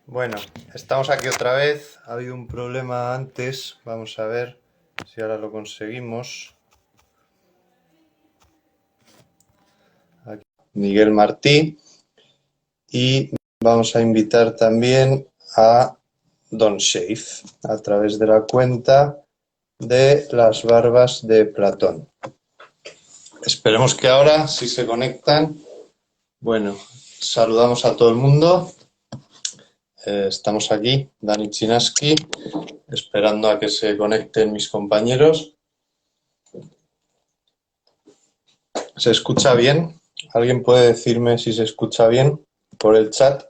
Bueno, estamos aquí otra vez. Ha habido un problema antes. Vamos a ver si ahora lo conseguimos. Aquí, Miguel Martí. Y vamos a invitar también a Don Shave a través de la cuenta de las barbas de Platón. Esperemos que ahora, si se conectan, bueno, saludamos a todo el mundo. Estamos aquí, Dani Chinaski, esperando a que se conecten mis compañeros. ¿Se escucha bien? ¿Alguien puede decirme si se escucha bien por el chat?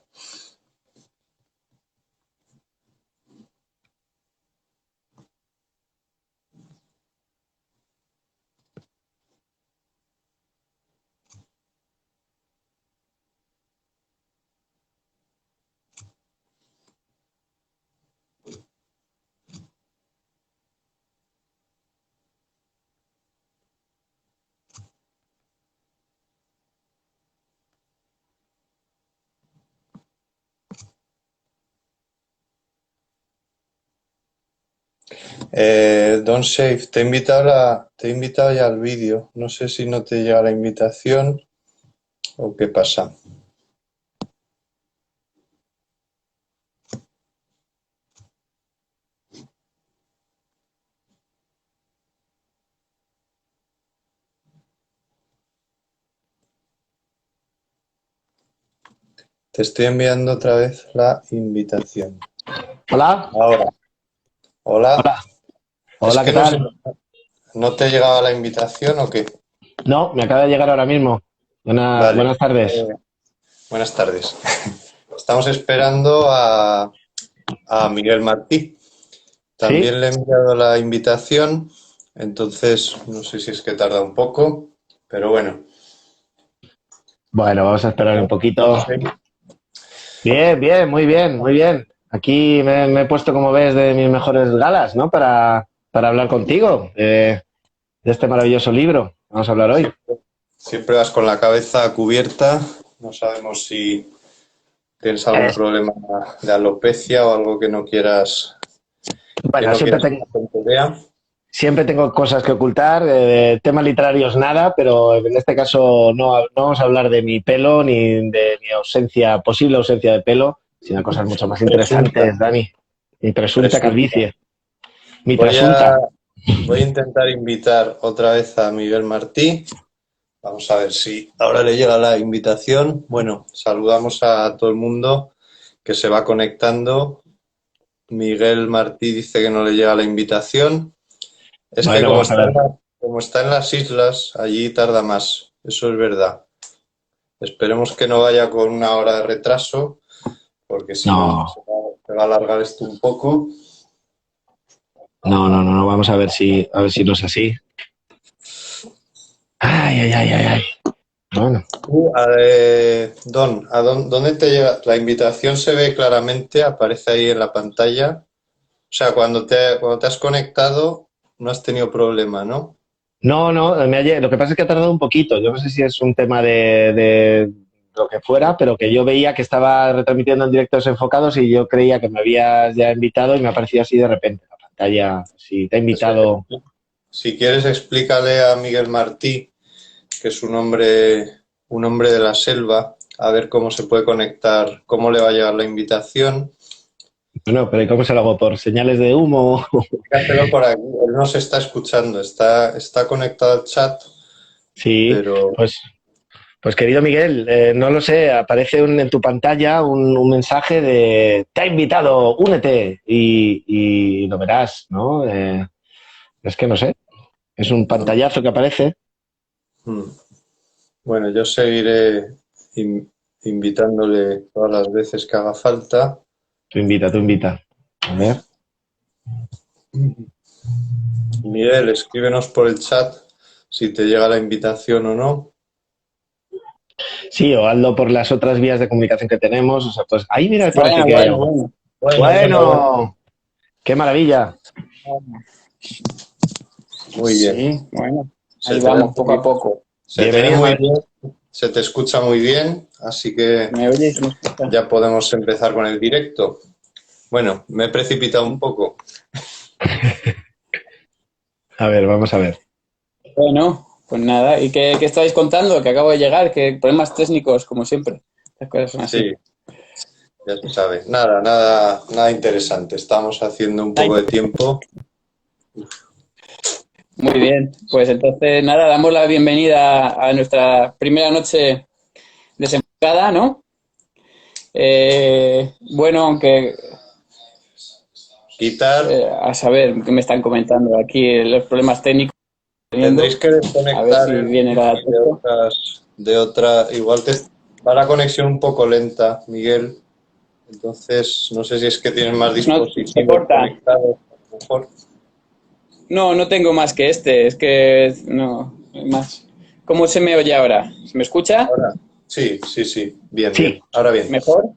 Don Shave, te he invitado ya al vídeo. No sé si no te llega la invitación o qué pasa. Te estoy enviando otra vez la invitación. Hola. Ahora. Hola. Hola. Es Hola, que ¿qué no sé, tal? ¿no te llegaba la invitación o qué? No, me acaba de llegar ahora mismo. Vale. Buenas tardes. Buenas tardes. Estamos esperando a Miguel Martí. ¿Sí? También le he enviado la invitación, entonces no sé si es que tarda un poco, pero bueno. Bueno, vamos a esperar un No poquito. sé. Bien, bien, muy bien, muy bien. Aquí me he puesto, como ves, de mis mejores galas, ¿no? Para hablar contigo de este maravilloso libro. Vamos a hablar hoy. Siempre vas con la cabeza cubierta, no sabemos si tienes algún Es- problema de alopecia o algo que bueno, no quieras que la gente vea. siempre tengo cosas que ocultar. Temas literarios nada, pero en este caso no vamos a hablar de mi pelo ni de mi ausencia, posible ausencia de pelo, sino cosas mucho más Presunta, interesantes, Dani. Mi presunta presunta. calvicie. Mi Voy a, presunta. voy a intentar invitar otra vez a Miguel Martí. Vamos a ver si ahora le llega la invitación. Bueno, saludamos a todo el mundo que se va conectando. Miguel Martí dice que no le llega la invitación. Es que Bueno, vamos a ver. como está en las islas, allí tarda más. Eso es verdad. Esperemos que no vaya con una hora de retraso, porque si no, No, se va a alargar esto un poco. no. Vamos a ver si no es así. Ay, ay, ay, ay, ay. Bueno. ¿Dónde te llega? La invitación se ve claramente, aparece ahí en la pantalla. O sea, cuando te has conectado, no has tenido problema, ¿no? No, lo que pasa es que ha tardado un poquito. Yo no sé si es un tema de lo que fuera, pero que yo veía que estaba retransmitiendo en directos enfocados y yo creía que me habías ya invitado y me ha aparecido así de repente la pantalla. Si te ha Eso, invitado. si quieres, explícale a Miguel Martí, que es un hombre de la selva, a ver cómo se puede conectar, cómo le va a llegar la invitación. Bueno, pero ¿y cómo se lo hago? ¿Por señales de humo? Fíjatelo por aquí, él no se está escuchando, está conectado al chat, Sí, pero pues Pues querido Miguel, no lo sé, aparece en tu pantalla un mensaje de te ha invitado, únete y lo verás, ¿no? Es que no sé, es un no. pantallazo que aparece. Mm. Bueno, yo seguiré in- invitándole todas las veces que haga falta. Tú invita. A ver. Miguel, escríbenos por el chat si te llega la invitación o no. Sí, o hazlo por las otras vías de comunicación que tenemos. O sea, pues ahí mira, por aquí Bueno, que hay bueno, algo. bueno. Bueno, bueno, bueno. Bueno, qué maravilla. Muy bien. Sí, bueno. Se Ahí te ve vamos, poco a muy, poco. se te ve Bienvenido, muy bien. se te escucha muy bien, así que ¿Me oyes? ¿Me escuchas? ya podemos empezar con el directo. Bueno, me he precipitado un poco. A ver, vamos a ver. Bueno, pues nada. ¿Y qué estáis contando? Que acabo de llegar, que problemas técnicos, como siempre. Las cosas son así. Sí, ya se sabe. Nada interesante. Estamos haciendo un poco de tiempo. Muy bien. Pues entonces, nada, damos la bienvenida a nuestra primera noche desenfocada, ¿no? Bueno, aunque Quitar, a saber qué me están comentando aquí, los problemas técnicos. tendréis que A ver desconectar si el viene la... de otra. Igual te va la conexión un poco lenta, Miguel. Entonces, no sé si es que tienes más se dispositivos corta. conectados. A lo mejor. No tengo más que este, es que no, hay más. ¿Cómo se me oye ahora? ¿Se me escucha? Ahora, sí. Bien, Sí. bien. Ahora bien. ¿Mejor?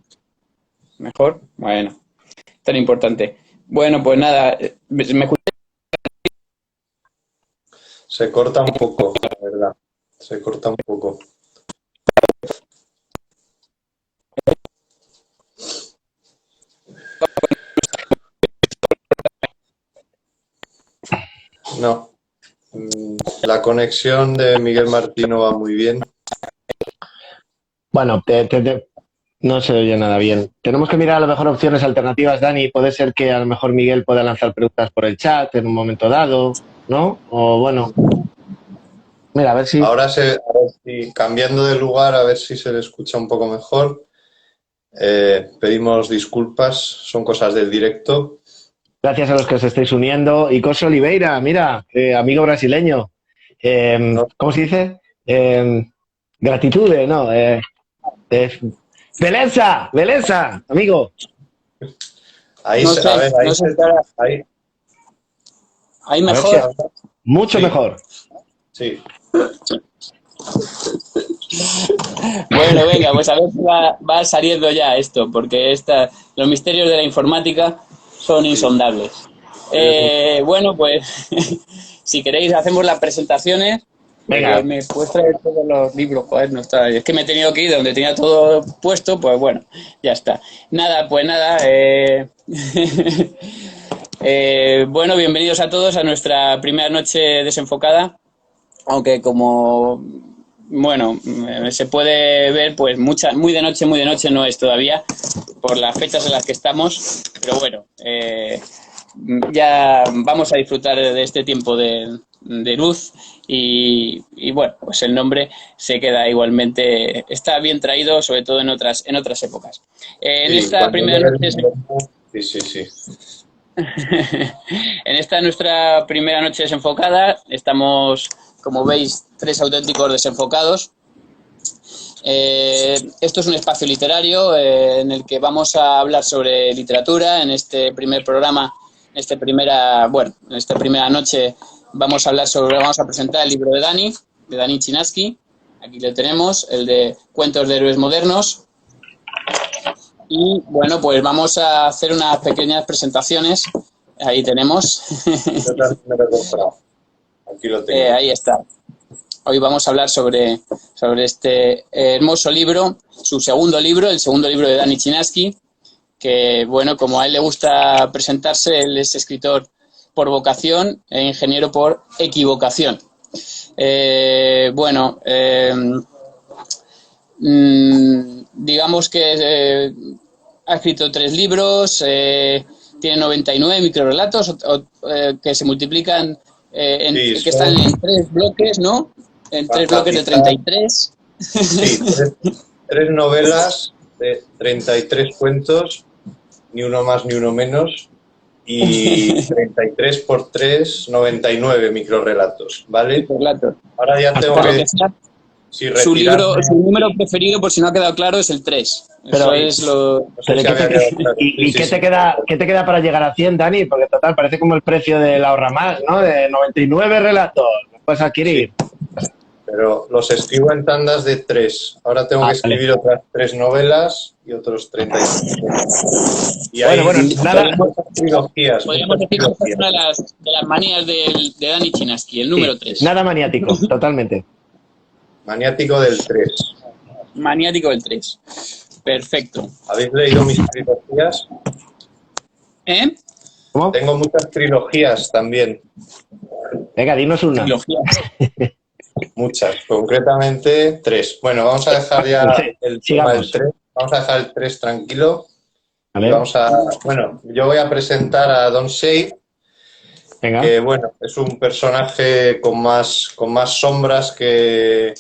¿Mejor? Bueno, tan importante. Bueno, pues nada, ¿me escucha? Se corta un poco, la verdad. Se corta un poco. No. La conexión de Miguel Martín no va muy bien. Bueno, no se oye nada bien. Tenemos que mirar a lo mejor opciones alternativas, Dani. Puede ser que a lo mejor Miguel pueda lanzar preguntas por el chat en un momento dado, ¿no? O bueno, mira, a ver si... A ver si cambiando de lugar, a ver si se le escucha un poco mejor. Pedimos disculpas, son cosas del directo. Gracias a los que os estáis uniendo. Y Coso Oliveira, mira, amigo brasileño. ¿Cómo se dice? Gratitud, ¿no? Beleza, amigo. Ahí, No sé, a ver, no sé si ahora- ahí. Ahí A ver mejor. Mucho Sí. mejor. Sí. Bueno, venga, pues a ver si va saliendo ya esto, porque los misterios de la informática son insondables. Bueno, pues si queréis hacemos las presentaciones. Venga. Me puedes traer todos los libros, cuadernos, tal. Es que me he tenido que ir de donde tenía todo puesto, pues bueno, ya está. Nada, pues nada. Bueno, bienvenidos a todos a nuestra primera noche desenfocada, aunque como bueno, se puede ver, pues muy de noche no es todavía, por las fechas en las que estamos, pero bueno, ya vamos a disfrutar de este tiempo de luz y bueno, pues el nombre se queda igualmente, está bien traído, sobre todo en otras épocas. En esta primera noche... Sí. En esta nuestra primera noche desenfocada estamos, como veis, tres auténticos desenfocados. Esto es un espacio literario en el que vamos a hablar sobre literatura. En este primer programa, en esta primera noche vamos a presentar el libro de Dani Chinaski. Aquí lo tenemos, el de Cuentos de héroes modernos. Y bueno, pues vamos a hacer unas pequeñas presentaciones. Ahí tenemos. Aquí lo tengo. Ahí está. Hoy vamos a hablar sobre este hermoso libro, su segundo libro, el segundo libro de Dani Chinaski, que bueno, como a él le gusta presentarse, él es escritor por vocación e ingeniero por equivocación. Digamos que ha escrito 3 libros, tiene 99 microrelatos que se multiplican, que están en 3 bloques, ¿no? En 3 bloques de 33. Sí, 3 novelas de 33 cuentos, ni uno más ni uno menos, y 33 por 3, 99 microrelatos, ¿vale? Microrelatos. Ahora ya tengo que... Su número preferido, por si no ha quedado claro, es el 3. Pero Eso es lo... ¿Y qué te queda para llegar a 100, Dani? Porque total, parece como el precio del ahorramás, ¿no? De 99 relatos, lo puedes adquirir. Sí, pero los escribo en tandas de 3. Ahora tengo que escribir otras 3 novelas y otros 33. Y bueno, nada. Podríamos decir que es una de las manías de Dani Chinaski, el número 3. Nada maniático, totalmente. Maniático del 3. Maniático del 3. Perfecto. ¿Habéis leído mis trilogías? ¿Eh? ¿Cómo? Tengo muchas trilogías también. Venga, dinos una. Trilogías. Muchas, concretamente 3. Bueno, vamos a dejar ya Sí, el tema del sigamos. 3. Vamos a dejar el 3 tranquilo. A Y ver, bueno, yo voy a presentar a Don Shade, venga. que bueno, es un personaje con más sombras que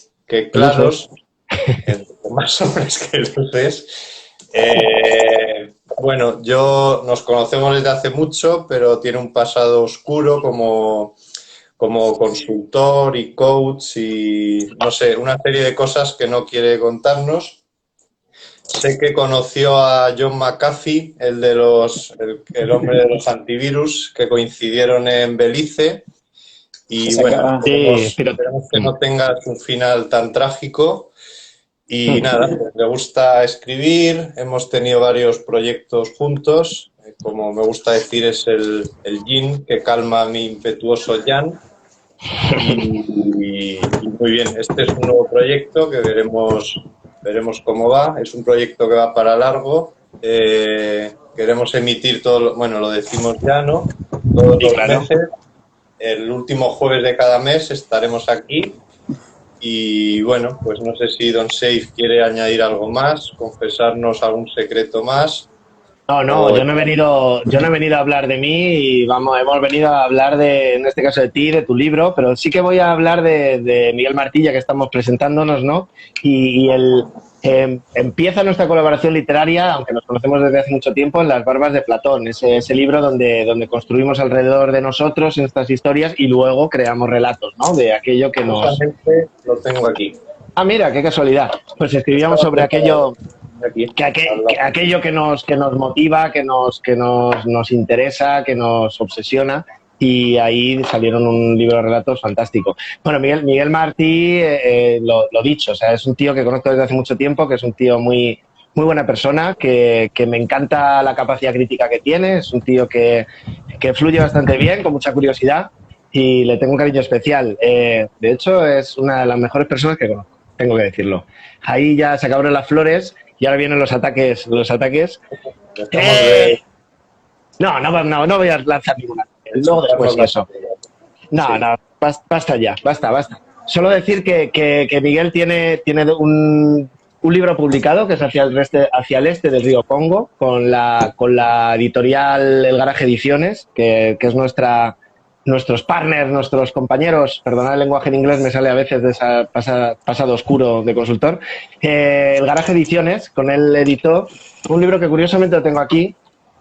claros. Con más sombras que luces. Bueno, nos conocemos desde hace mucho, pero tiene un pasado oscuro como consultor y coach y, no sé, una serie de cosas que no quiere contarnos. Sé que conoció a John McAfee, el hombre de los antivirus, que coincidieron en Belice. Y bueno, Sí, pero... esperemos que no tengas un final tan trágico. Y nada, pues le gusta escribir, hemos tenido varios proyectos juntos. Como me gusta decir, es el yin que calma a mi impetuoso yang. Y muy bien, este es un nuevo proyecto que veremos cómo va. Es un proyecto que va para largo. Queremos emitir lo decimos ya, ¿no? Todos los meses. El último jueves de cada mes estaremos aquí. Y bueno, pues no sé si Don Shade quiere añadir algo más, confesarnos algún secreto más. No, yo no he venido a hablar de mí y hemos venido a hablar en este caso de ti, de tu libro, pero sí que voy a hablar de Miguel Martí, que estamos presentándonos, ¿no? Empieza nuestra colaboración literaria, aunque nos conocemos desde hace mucho tiempo, en Las Barbas de Platón, ese libro donde construimos alrededor de nosotros estas historias y luego creamos relatos, ¿no? De aquello que nos... Justamente lo tengo aquí. Ah, mira, qué casualidad. Pues escribíamos sobre aquello... aquello que nos motiva, que nos interesa, que nos obsesiona, y ahí salieron un libro de relatos fantástico. Bueno, Miguel Martí, lo dicho, o sea, es un tío que conozco desde hace mucho tiempo, que es un tío muy, muy buena persona, que me encanta la capacidad crítica que tiene, es un tío que fluye bastante bien, con mucha curiosidad, y le tengo un cariño especial. De hecho, es una de las mejores personas que conozco, tengo que decirlo. Ahí ya se acabaron las flores. Y ahora vienen los ataques. No voy a lanzar ninguna. Luego después eso. No, basta ya, basta. Solo decir que Miguel tiene un libro publicado que es hacia el este del río Congo, con la editorial El Garaje Ediciones, que es nuestros partners, nuestros compañeros, perdonad el lenguaje en inglés, me sale a veces de ese pasado oscuro de consultor. El Garaje Ediciones, con él editó un libro que curiosamente lo tengo aquí,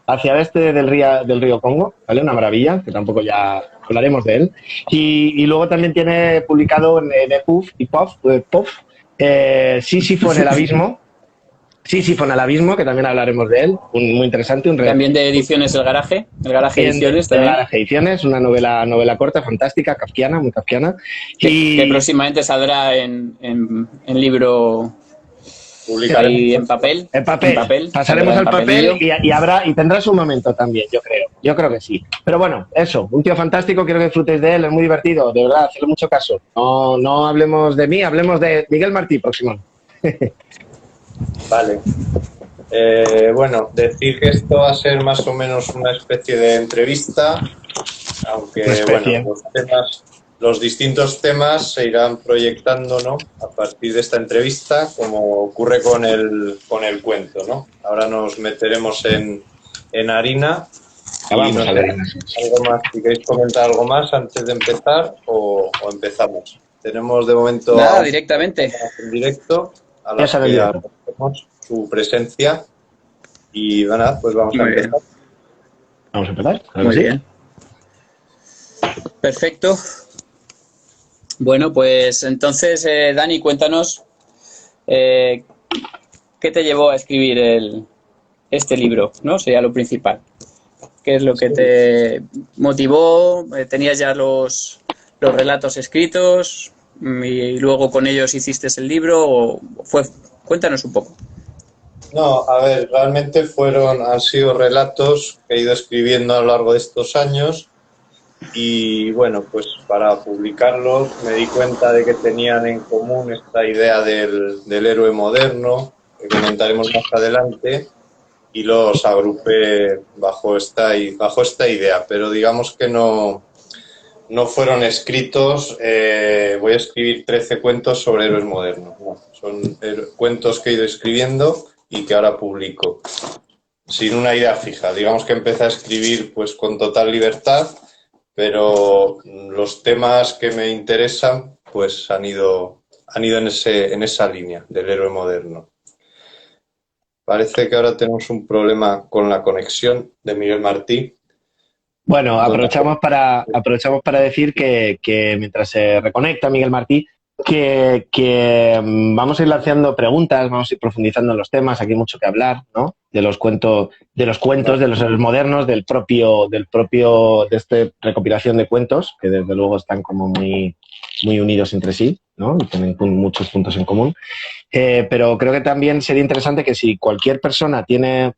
hacia el este del río Congo, ¿vale? Una maravilla, que tampoco ya hablaremos de él. Y luego también tiene publicado en EPUB y POF, Sísifo en el abismo. Sísifo en el abismo, que también hablaremos de él, muy interesante. También de ediciones El Garaje Ediciones también. El Garaje Ediciones, una novela corta, fantástica, kafkiana, muy kafkiana. Que próximamente saldrá en libro publicado ahí en papel. En papel. Pasaremos al papel y tendrá su momento también, yo creo. Yo creo que sí. Pero bueno, eso, un tío fantástico, quiero que disfrutéis de él, es muy divertido, de verdad, hacedle mucho caso. No hablemos de mí, hablemos de Miguel Martí próximo. Vale. Bueno, decir que esto va a ser más o menos una especie de entrevista, aunque bueno, los distintos temas se irán proyectando, ¿no? A partir de esta entrevista, como ocurre con el cuento, ¿no? Ahora nos meteremos en harina. Vamos a ver. ¿Algo más? Si queréis comentar algo más antes de empezar o empezamos. Tenemos de momento nada, directamente en directo a los que agradecemos su presencia y bueno, pues vamos a empezar. Vamos a empezar. Muy bien. Perfecto. Bueno, pues entonces, Dani, cuéntanos qué te llevó a escribir este libro, ¿no? Sería lo principal. ¿Qué es lo que te motivó? ¿Tenías ya los relatos escritos y luego con ellos hiciste el libro? ¿O cuéntanos un poco. No, a ver, realmente han sido relatos que he ido escribiendo a lo largo de estos años. y bueno, pues para publicarlos me di cuenta de que tenían en común esta idea del héroe moderno, que comentaremos más adelante, y los agrupé bajo esta idea, pero digamos que no fueron escritos. Voy a escribir 13 cuentos sobre héroes modernos, ¿no? Son cuentos que he ido escribiendo y que ahora publico, sin una idea fija. Digamos que empecé a escribir pues con total libertad, pero los temas que me interesan pues han ido en esa línea del héroe moderno. Parece que ahora tenemos un problema con la conexión de Miguel Martí. Bueno, aprovechamos para decir que mientras se reconecta Miguel Martí, que vamos a ir lanzando preguntas, vamos a ir profundizando en los temas, aquí hay mucho que hablar, ¿no? De los cuentos, de los héroes modernos, de esta recopilación de cuentos, que desde luego están como muy, muy unidos entre sí, ¿no? Y tienen muchos puntos en común. Pero creo que también sería interesante que si cualquier persona tiene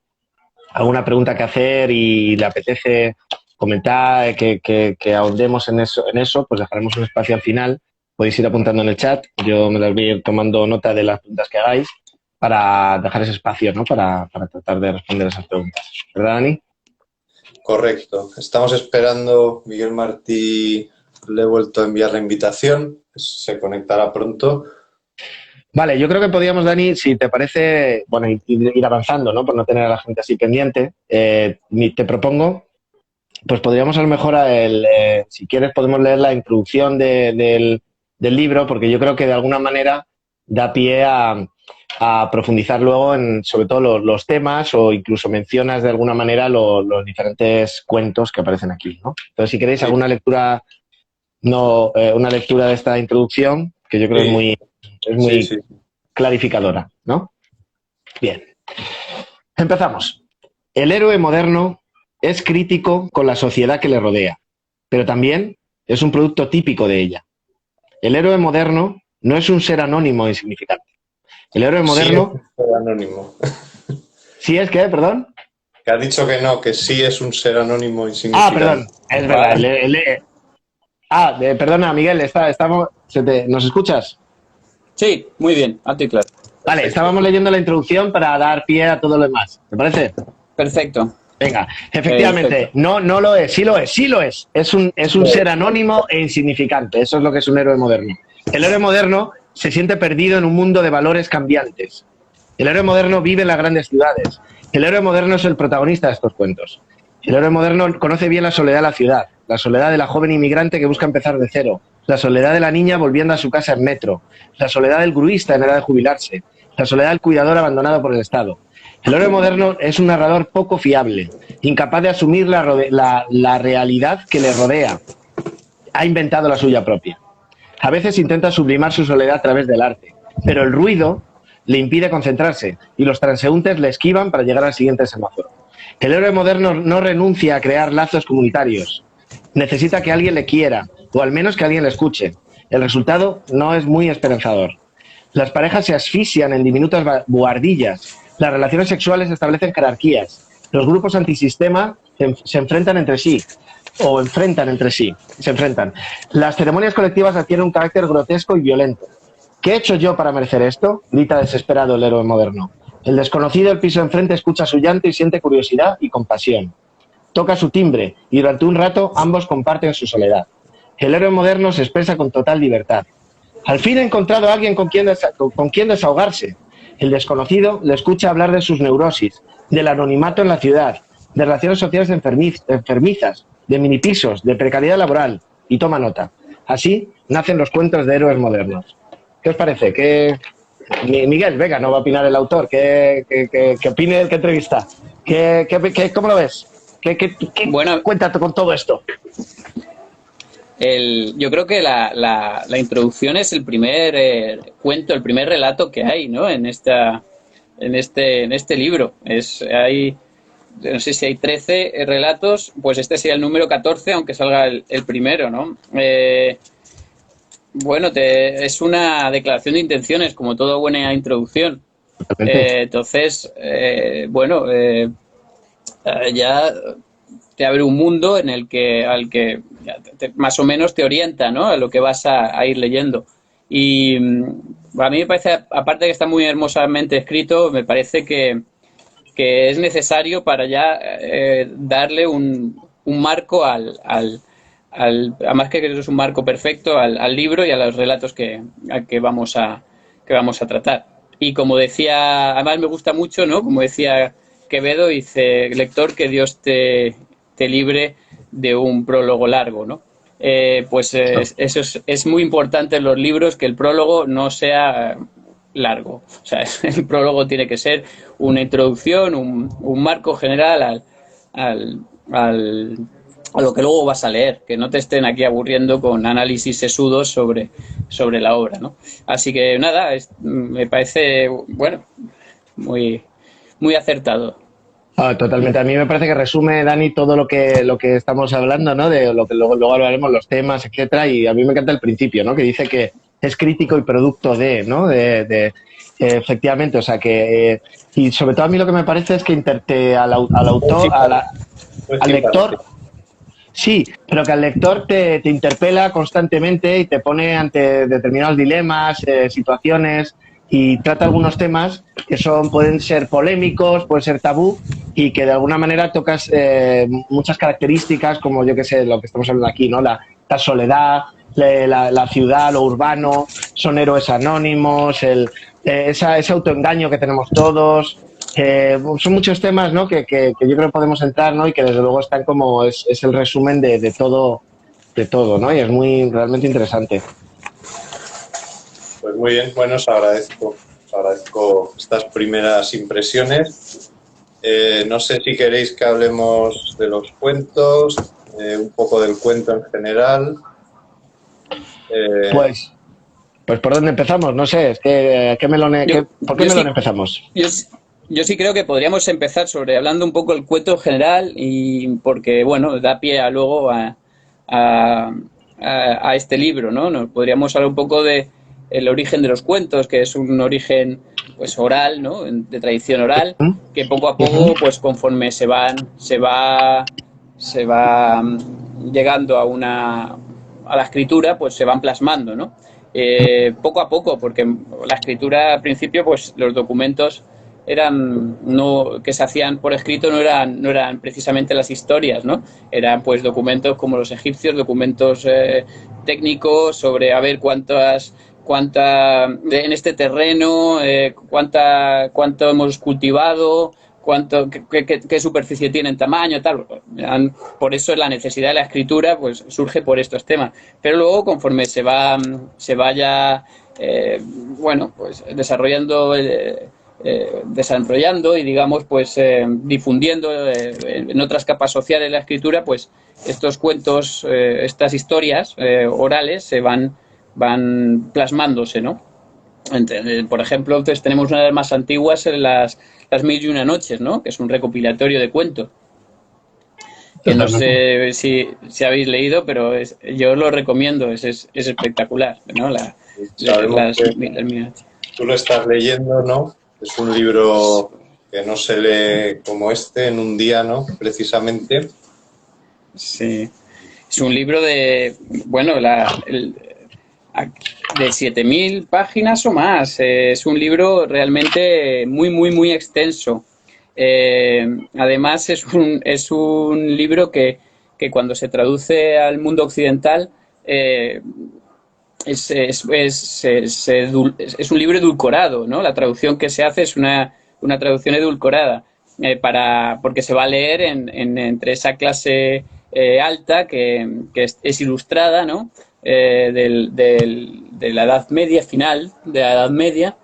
alguna pregunta que hacer y le apetece comentar, que ahondemos en eso, pues dejaremos un espacio al final. Podéis ir apuntando en el chat, yo me las voy a ir tomando nota de las preguntas que hagáis para dejar ese espacio, ¿no? Para tratar de responder esas preguntas. ¿Verdad, Dani? Correcto. Estamos esperando, Miguel Martí le he vuelto a enviar la invitación, se conectará pronto. Vale, yo creo que podríamos, Dani, si te parece, bueno, ir avanzando, ¿no? Por no tener a la gente así pendiente, te propongo, pues podríamos a lo mejor, si quieres, podemos leer la introducción del libro, porque yo creo que de alguna manera da pie a profundizar luego en, sobre todo, los temas, o incluso mencionas de alguna manera los diferentes cuentos que aparecen aquí, ¿no? Entonces, si queréis alguna lectura, una lectura de esta introducción, que yo creo que es muy clarificadora, ¿no? Bien. Empezamos. El héroe moderno es crítico con la sociedad que le rodea, pero también es un producto típico de ella. El héroe moderno no es un ser anónimo e insignificante. El héroe moderno... Sí es un ser anónimo. ¿Sí es qué? ¿Perdón? Que ha dicho que no, que sí es un ser anónimo e insignificante. Perdón, es verdad. Perdona, Miguel, ¿nos escuchas? Sí, muy bien, alto y claro. Vale, estábamos leyendo la introducción para dar pie a todo lo demás. ¿Te parece? Perfecto. Venga, efectivamente, no lo es, sí lo es. Es un ser anónimo e insignificante. Eso es lo que es un héroe moderno. El héroe moderno se siente perdido en un mundo de valores cambiantes. El héroe moderno vive en las grandes ciudades. El héroe moderno es el protagonista de estos cuentos. El héroe moderno conoce bien la soledad de la ciudad, la soledad de la joven inmigrante que busca empezar de cero, la soledad de la niña volviendo a su casa en metro, la soledad del gruista en edad de jubilarse, la soledad del cuidador abandonado por el Estado. El héroe moderno es un narrador poco fiable, incapaz de asumir la realidad que le rodea. Ha inventado la suya propia. A veces intenta sublimar su soledad a través del arte, pero el ruido le impide concentrarse y los transeúntes le esquivan para llegar al siguiente semáforo. El héroe moderno no renuncia a crear lazos comunitarios. Necesita que alguien le quiera, o al menos que alguien le escuche. El resultado no es muy esperanzador. Las parejas se asfixian en diminutas buhardillas. Las relaciones sexuales establecen jerarquías. Los grupos antisistema se enfrentan entre sí. Las ceremonias colectivas adquieren un carácter grotesco y violento. ¿Qué he hecho yo para merecer esto?, grita desesperado el héroe moderno. El desconocido del piso enfrente escucha su llanto y siente curiosidad y compasión. Toca su timbre y durante un rato ambos comparten su soledad. El héroe moderno se expresa con total libertad. Al fin ha encontrado a alguien con quien desahogarse. El desconocido le escucha hablar de sus neurosis, del anonimato en la ciudad, de relaciones sociales enfermizas, de minipisos, de precariedad laboral, y toma nota. Así nacen los cuentos de héroes modernos. ¿Qué os parece? Miguel, venga, no va a opinar el autor. ¿Qué opine el que entrevista? ¿Cómo lo ves? Bueno, cuéntate con todo esto. Yo creo que la introducción es el primer cuento, el primer relato que hay, ¿no? En este libro. No sé si hay 13 relatos, pues este sería el número 14, aunque salga el primero, ¿no? Es una declaración de intenciones, como toda buena introducción. Ya te abre un mundo en el que más o menos te orienta, ¿no?, a lo que vas a ir leyendo. Y a mí me parece, aparte de que está muy hermosamente escrito, me parece que es necesario para ya darle un marco además que es un marco perfecto al libro y a los relatos que vamos a tratar. Y como decía, además me gusta mucho, ¿no?, como decía Quevedo, dice: lector, que Dios te libre de un prólogo largo, ¿no? Eso es muy importante en los libros, que el prólogo no sea largo. O sea, el prólogo tiene que ser una introducción, un marco general a lo que luego vas a leer, que no te estén aquí aburriendo con análisis sesudos sobre la obra, ¿no? Así que nada, me parece, bueno, muy, muy acertado. Totalmente. A mí me parece que resume, Dani, todo lo que estamos hablando, ¿no? De lo que luego hablaremos, los temas, etcétera. Y a mí me encanta el principio, ¿no?, que dice que es crítico y producto de, ¿no? Efectivamente, o sea que y sobre todo a mí lo que me parece es que al autor, al lector. Sí, pero que al lector te interpela constantemente y te pone ante determinados dilemas, situaciones, y trata algunos temas que pueden ser polémicos, pueden ser tabú, y que de alguna manera tocas muchas características, como yo que sé, lo que estamos hablando aquí, ¿no? La soledad, la ciudad, lo urbano, son héroes anónimos, ese autoengaño que tenemos todos. Son muchos temas, ¿no?, que yo creo que podemos entrar, ¿no?, y que desde luego están como es el resumen de todo, ¿no?, y es realmente interesante. Pues muy bien, bueno, os agradezco estas primeras impresiones. No sé si queréis que hablemos de los cuentos, un poco del cuento en general. Pues ¿por dónde empezamos? No sé, es que ¿por qué melón empezamos? Yo sí creo que podríamos empezar hablando un poco del cuento en general, y porque, bueno, da pie luego a este libro, ¿no? Nos podríamos hablar un poco de el origen de los cuentos, que es un origen, pues, oral, ¿no?, de tradición oral, que poco a poco, pues, conforme se va llegando a la escritura, pues se van plasmando, ¿no? Poco a poco, porque la escritura al principio, pues los documentos que se hacían por escrito no eran precisamente las historias, ¿no? Eran, pues, documentos como los egipcios, documentos técnicos sobre a ver en este terreno, cuánto hemos cultivado, qué superficie tiene en tamaño, tal. Por eso la necesidad de la escritura, pues, surge por estos temas. Pero luego, conforme se vaya bueno, pues desarrollando y, digamos, pues difundiendo en otras capas sociales la escritura, pues estos cuentos, estas historias orales se van plasmándose, ¿no? Por ejemplo, entonces tenemos una de las más antiguas, las 1001 noches, ¿no?, que es un recopilatorio de cuentos, que no sé si habéis leído, pero yo lo recomiendo, es espectacular, ¿no? Tú lo estás leyendo, ¿no? Es un libro que no se lee como en un día, ¿no?, precisamente. Sí, es un libro de 7.000 páginas o más. Es un libro realmente muy, muy, muy extenso. Además, es un libro que cuando se traduce al mundo occidental es un libro edulcorado, ¿no? La traducción que se hace es una traducción edulcorada, porque se va a leer entre esa clase alta que es ilustrada, ¿no?, de la Edad Media, final de la Edad Media,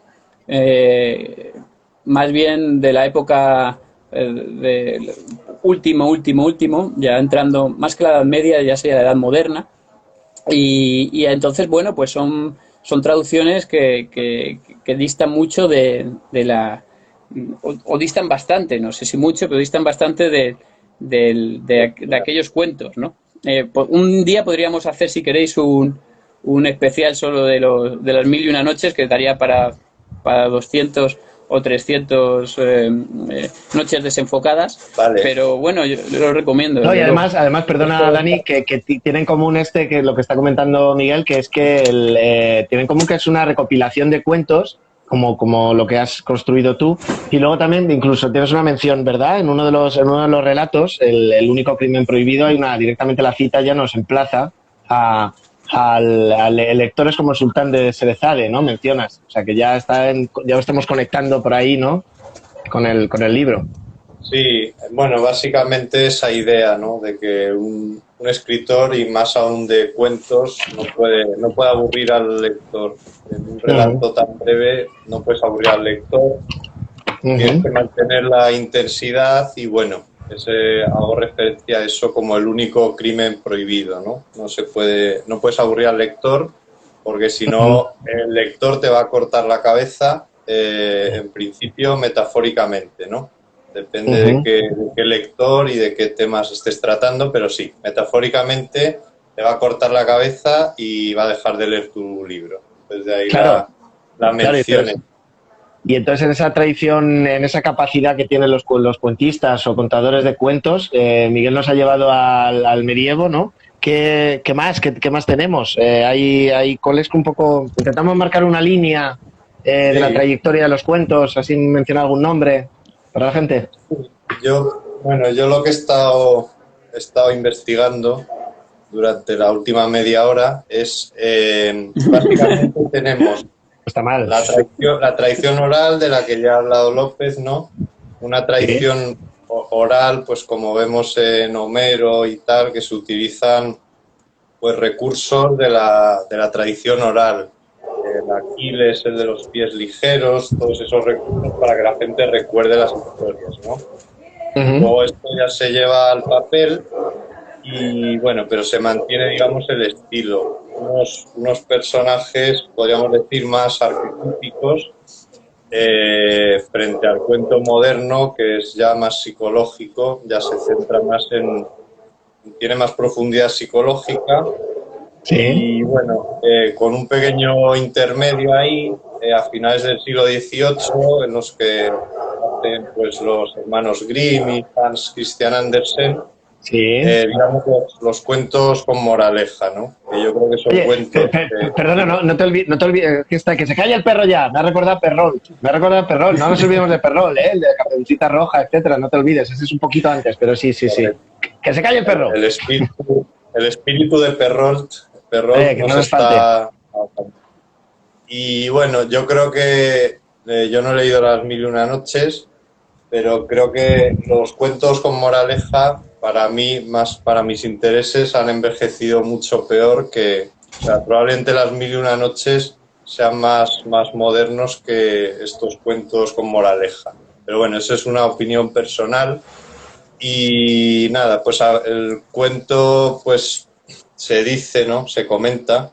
más bien de la época último, ya entrando más que la Edad Media, ya sería la Edad Moderna. Y entonces, bueno, pues son traducciones que distan mucho de la... o distan bastante, no sé si mucho, pero distan bastante de aquellos cuentos, ¿no? Un día podríamos hacer, si queréis, un especial solo de las 1001 noches, que daría para 200 o 300 noches desenfocadas. Vale. Pero bueno, yo lo recomiendo. No, y además, perdona, Dani, que tiene en común que lo que está comentando Miguel, que es que tiene en común que es una recopilación de cuentos, como lo que has construido tú, y luego también incluso tienes una mención, ¿verdad? En uno de los relatos, el único crimen prohibido, hay directamente la cita ya nos emplaza al lector es como el sultán de Serezade, ¿no? Mencionas, o sea que ya lo estamos conectando por ahí, ¿no? Con el libro. Sí, bueno, básicamente esa idea, ¿no? De que un escritor, y más aún de cuentos, no puede aburrir al lector. En un relato tan breve no puedes aburrir al lector. Tienes que mantener la intensidad y, bueno, hago referencia a eso como el único crimen prohibido, ¿no? No puedes aburrir al lector porque si no el lector te va a cortar la cabeza, en principio metafóricamente, ¿no? Depende de qué lector y de qué temas estés tratando, pero sí, metafóricamente te va a cortar la cabeza y va a dejar de leer tu libro. Desde ahí claro, la mención. Claro, y entonces en esa tradición, en esa capacidad que tienen los cuentistas o contadores de cuentos, Miguel nos ha llevado al medievo, ¿no? ¿Qué más tenemos? ¿Cuál es un poco? Intentamos marcar una línea de la trayectoria de los cuentos, así mencionar algún nombre para la gente. Yo lo que he estado investigando durante la última media hora es, básicamente tenemos está mal. La tradición oral de la que ya ha hablado López, ¿no? Una tradición oral, pues como vemos en Homero y tal, que se utilizan pues recursos de la tradición oral. El Aquiles, el de los pies ligeros, todos esos recursos para que la gente recuerde las historias, ¿no? Luego esto ya se lleva al papel y, bueno, pero se mantiene, digamos, el estilo. Unos personajes, podríamos decir, más arquetípicos frente al cuento moderno, que es ya más psicológico, ya se centra más tiene más profundidad psicológica. Sí. Y bueno, con un pequeño intermedio ahí, a finales del siglo XVIII, en los que hacen pues los hermanos Grimm y Hans Christian Andersen, digamos los cuentos con moraleja, ¿no? Que yo creo que son cuentos... Perdona, no te olvides, que se calle el perro ya, me ha recordado Perrol, no nos olvidemos de Perrol, el de Caperucita Roja, etcétera, no te olvides, ese es un poquito antes, pero sí. Que se calle el perro. El espíritu de Perrault que no nos falte. Y bueno, yo creo que yo no he leído Las Mil y una Noches, pero creo que los cuentos con moraleja, para mí, más para mis intereses, han envejecido mucho peor que... O sea, probablemente Las Mil y una Noches sean más modernos que estos cuentos con moraleja. Pero bueno, esa es una opinión personal. Y nada, pues el cuento, pues se dice, ¿no? Se comenta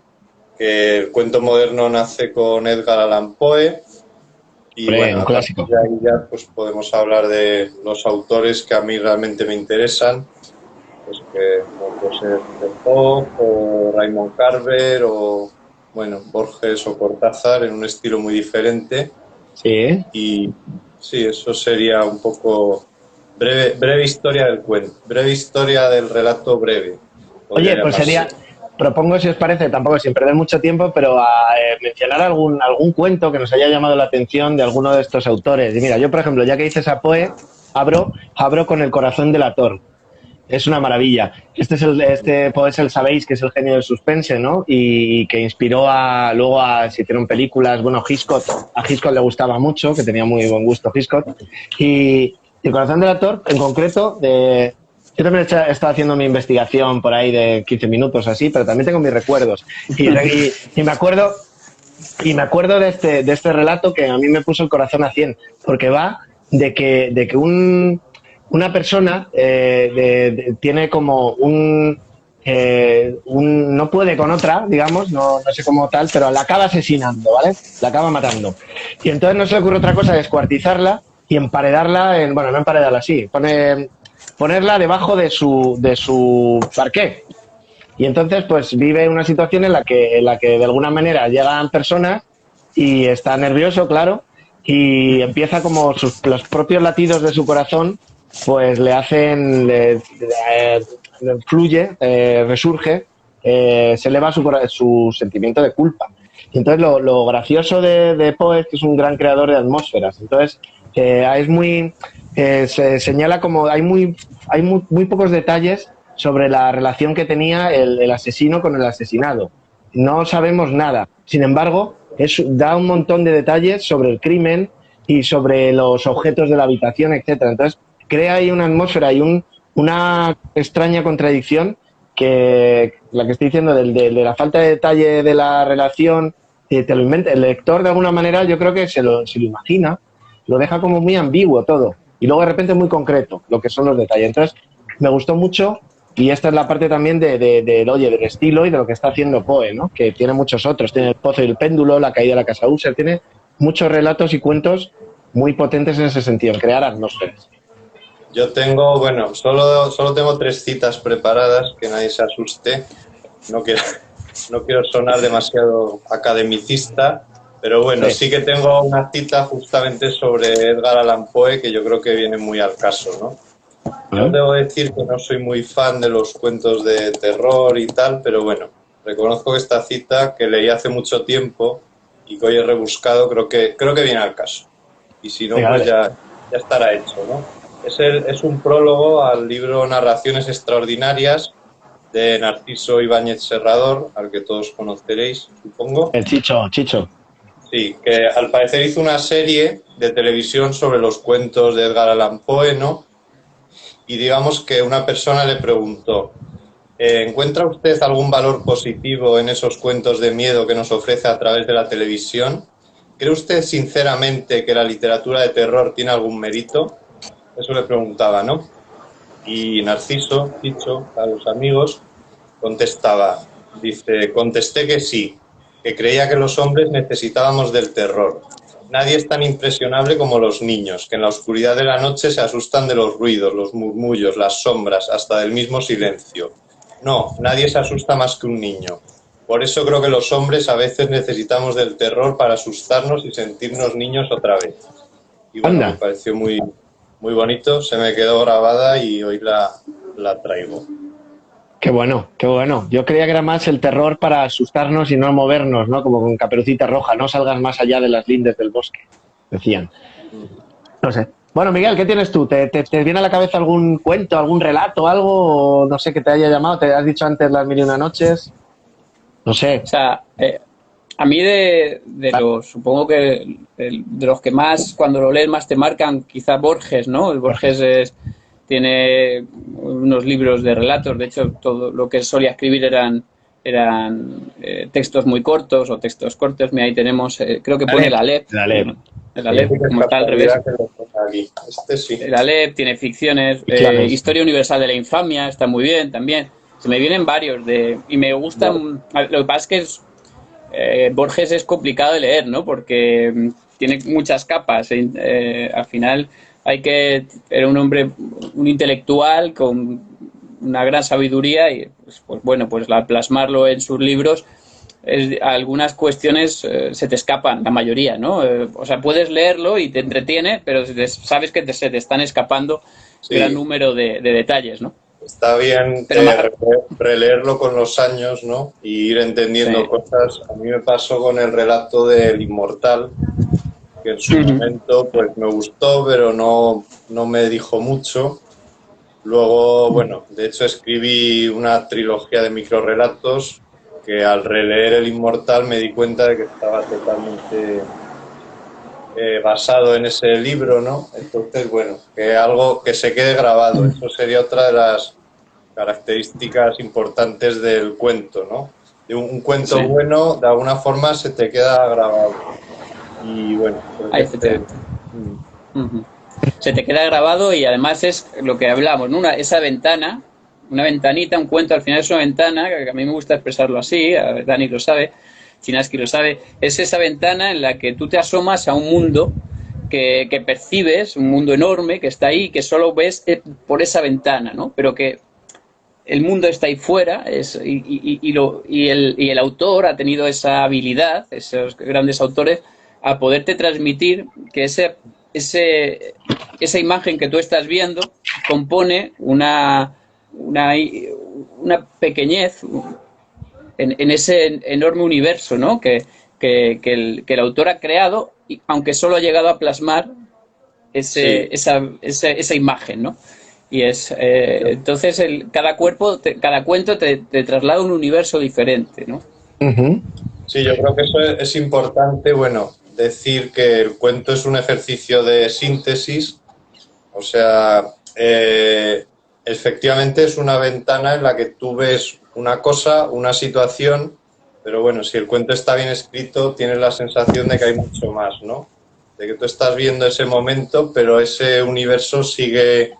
que el cuento moderno nace con Edgar Allan Poe. Y bueno, un clásico. De ahí ya pues podemos hablar de los autores que a mí realmente me interesan, pues que puede ser Poe o Raymond Carver o bueno, Borges o Cortázar, en un estilo muy diferente. Sí. Y sí, eso sería un poco breve historia del cuento, breve historia del relato breve. Oye, pues propongo, si os parece, tampoco sin perder mucho tiempo, pero mencionar algún cuento que nos haya llamado la atención de alguno de estos autores. Y mira, yo, por ejemplo, ya que dices a Poe, abro con El corazón del ator. Es una maravilla. Este Poe sabéis que es el genio del suspense, ¿no? Y que inspiró luego se hicieron películas. Bueno, a Hitchcock le gustaba mucho, que tenía muy buen gusto Hitchcock. Y El corazón del ator, en concreto, yo también he estado haciendo mi investigación por ahí de 15 minutos así, pero también tengo mis recuerdos. Y me acuerdo de este relato que a mí me puso el corazón a 100, porque va de que una persona tiene como no puede con otra, digamos, no sé cómo tal, pero la acaba asesinando, ¿vale? La acaba matando. Y entonces no se le ocurre otra cosa que descuartizarla y emparedarla no emparedarla, sí, ponerla debajo de su parqué. Y entonces pues vive una situación en la que de alguna manera llegan personas y está nervioso, claro, y empieza como los propios latidos de su corazón pues le hacen, fluye, resurge, se eleva su sentimiento de culpa. Y entonces lo gracioso de Poe es que es un gran creador de atmósferas. Entonces es muy, se señala como hay muy pocos detalles sobre la relación que tenía el asesino con el asesinado. No sabemos nada. Sin embargo, da un montón de detalles sobre el crimen y sobre los objetos de la habitación, etcétera. Entonces, crea ahí una atmósfera y una extraña contradicción que la que estoy diciendo de la falta de detalle de la relación, te lo inventa. El lector, de alguna manera, yo creo que se lo imagina, lo deja como muy ambiguo todo. Y luego, de repente, muy concreto lo que son los detalles. Entonces, me gustó mucho. Y esta es la parte también del estilo y de lo que está haciendo Poe, ¿no? Que tiene muchos otros. Tiene El pozo y el péndulo, La caída de la casa User. Tiene muchos relatos y cuentos muy potentes en ese sentido, en crear atmósferas. Yo tengo, bueno, solo tengo 3 citas preparadas, que nadie se asuste. No quiero sonar demasiado academicista, pero bueno, sí que tengo una cita justamente sobre Edgar Allan Poe que yo creo que viene muy al caso, ¿no? Yo debo decir que no soy muy fan de los cuentos de terror y tal, pero bueno, reconozco que esta cita que leí hace mucho tiempo y que hoy he rebuscado, creo que viene al caso. Y si no, pues ya estará hecho, ¿no? Es un prólogo al libro Narraciones Extraordinarias de Narciso Ibáñez Serrador, al que todos conoceréis, supongo. El Chicho. Sí, que al parecer hizo una serie de televisión sobre los cuentos de Edgar Allan Poe, ¿no? Y digamos que una persona le preguntó, ¿encuentra usted algún valor positivo en esos cuentos de miedo que nos ofrece a través de la televisión? ¿Cree usted sinceramente que la literatura de terror tiene algún mérito? Eso le preguntaba, ¿no? Y Narciso, dicho a los amigos, contestaba, contesté que sí, que creía que los hombres necesitábamos del terror. Nadie es tan impresionable como los niños, que en la oscuridad de la noche se asustan de los ruidos, los murmullos, las sombras, hasta del mismo silencio. No, nadie se asusta más que un niño. Por eso creo que los hombres a veces necesitamos del terror para asustarnos y sentirnos niños otra vez. Y bueno, me pareció muy, muy bonito, se me quedó grabada y hoy la traigo. Qué bueno, qué bueno. Yo creía que era más el terror para asustarnos y no movernos, ¿no? Como con Caperucita Roja, no salgas más allá de las lindes del bosque, decían. No sé. Bueno, Miguel, ¿qué tienes tú? ¿Te viene a la cabeza algún cuento, algún relato, algo, o no sé, que te haya llamado? ¿Te has dicho antes Las mil y una noches? No sé. O sea, a mí supongo que de los que más, cuando lo lees más te marcan, quizá Borges, ¿no? El Borges tiene unos libros de relatos, de hecho todo lo que solía escribir eran textos muy cortos o textos cortos. Mira, ahí tenemos, creo que pone el Aleph. El Aleph, como está al revés. El Aleph tiene ficciones, Historia Universal de la Infamia, está muy bien también. Se me vienen varios y me gustan. Lo que pasa es que Borges es complicado de leer, ¿no? Porque tiene muchas capas. Al final era un hombre, un intelectual con una gran sabiduría y pues bueno, pues plasmarlo en sus libros, algunas cuestiones se te escapan, la mayoría, ¿no? O sea, puedes leerlo y te entretiene, pero sabes que se te están escapando gran número de detalles, ¿no? Está bien releerlo con los años, ¿no? Y ir entendiendo cosas. A mí me pasó con el relato del Inmortal, que en su momento pues me gustó, pero no me dijo mucho. Luego, bueno, de hecho escribí una trilogía de microrelatos que al releer El Inmortal me di cuenta de que estaba totalmente basado en ese libro, ¿no? Entonces, bueno, que algo que se quede grabado, eso sería otra de las características importantes del cuento, ¿no? De un cuento bueno, de alguna forma se te queda grabado. Y bueno, pues se te queda grabado y además es lo que hablamos, ¿no? Esa ventana, una ventanita, un cuento al final es una ventana, que a mí me gusta expresarlo así, Dani lo sabe, Chinaski lo sabe, es esa ventana en la que tú te asomas a un mundo que percibes, un mundo enorme que está ahí, que solo ves por esa ventana, ¿no? Pero que el mundo está ahí fuera y el autor ha tenido esa habilidad, esos grandes autores a poderte transmitir que esa imagen que tú estás viendo compone una pequeñez en ese enorme universo, ¿no? que el autor ha creado, aunque solo ha llegado a plasmar esa imagen, ¿no? Y entonces cada cuento te traslada un universo diferente, ¿no? Uh-huh. Sí, yo creo que eso es importante, bueno, decir que el cuento es un ejercicio de síntesis, o sea, efectivamente es una ventana en la que tú ves una cosa, una situación, pero bueno, si el cuento está bien escrito, tienes la sensación de que hay mucho más, ¿no? De que tú estás viendo ese momento, pero ese universo sigue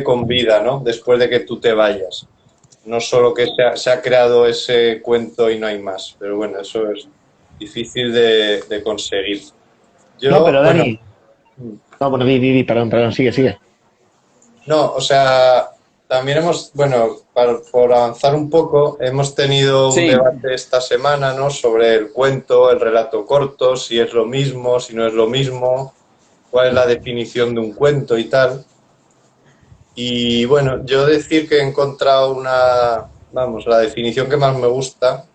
con vida, ¿no? Después de que tú te vayas. No solo que se ha creado ese cuento y no hay más, pero bueno, eso es difícil de conseguir. No, pero Dani... perdón, sigue. No, o sea, también por avanzar un poco, hemos tenido un debate esta semana, ¿no? Sobre el cuento, el relato corto, si es lo mismo, si no es lo mismo, cuál es la definición de un cuento y tal. Y bueno, yo decir que he encontrado la definición que más me gusta.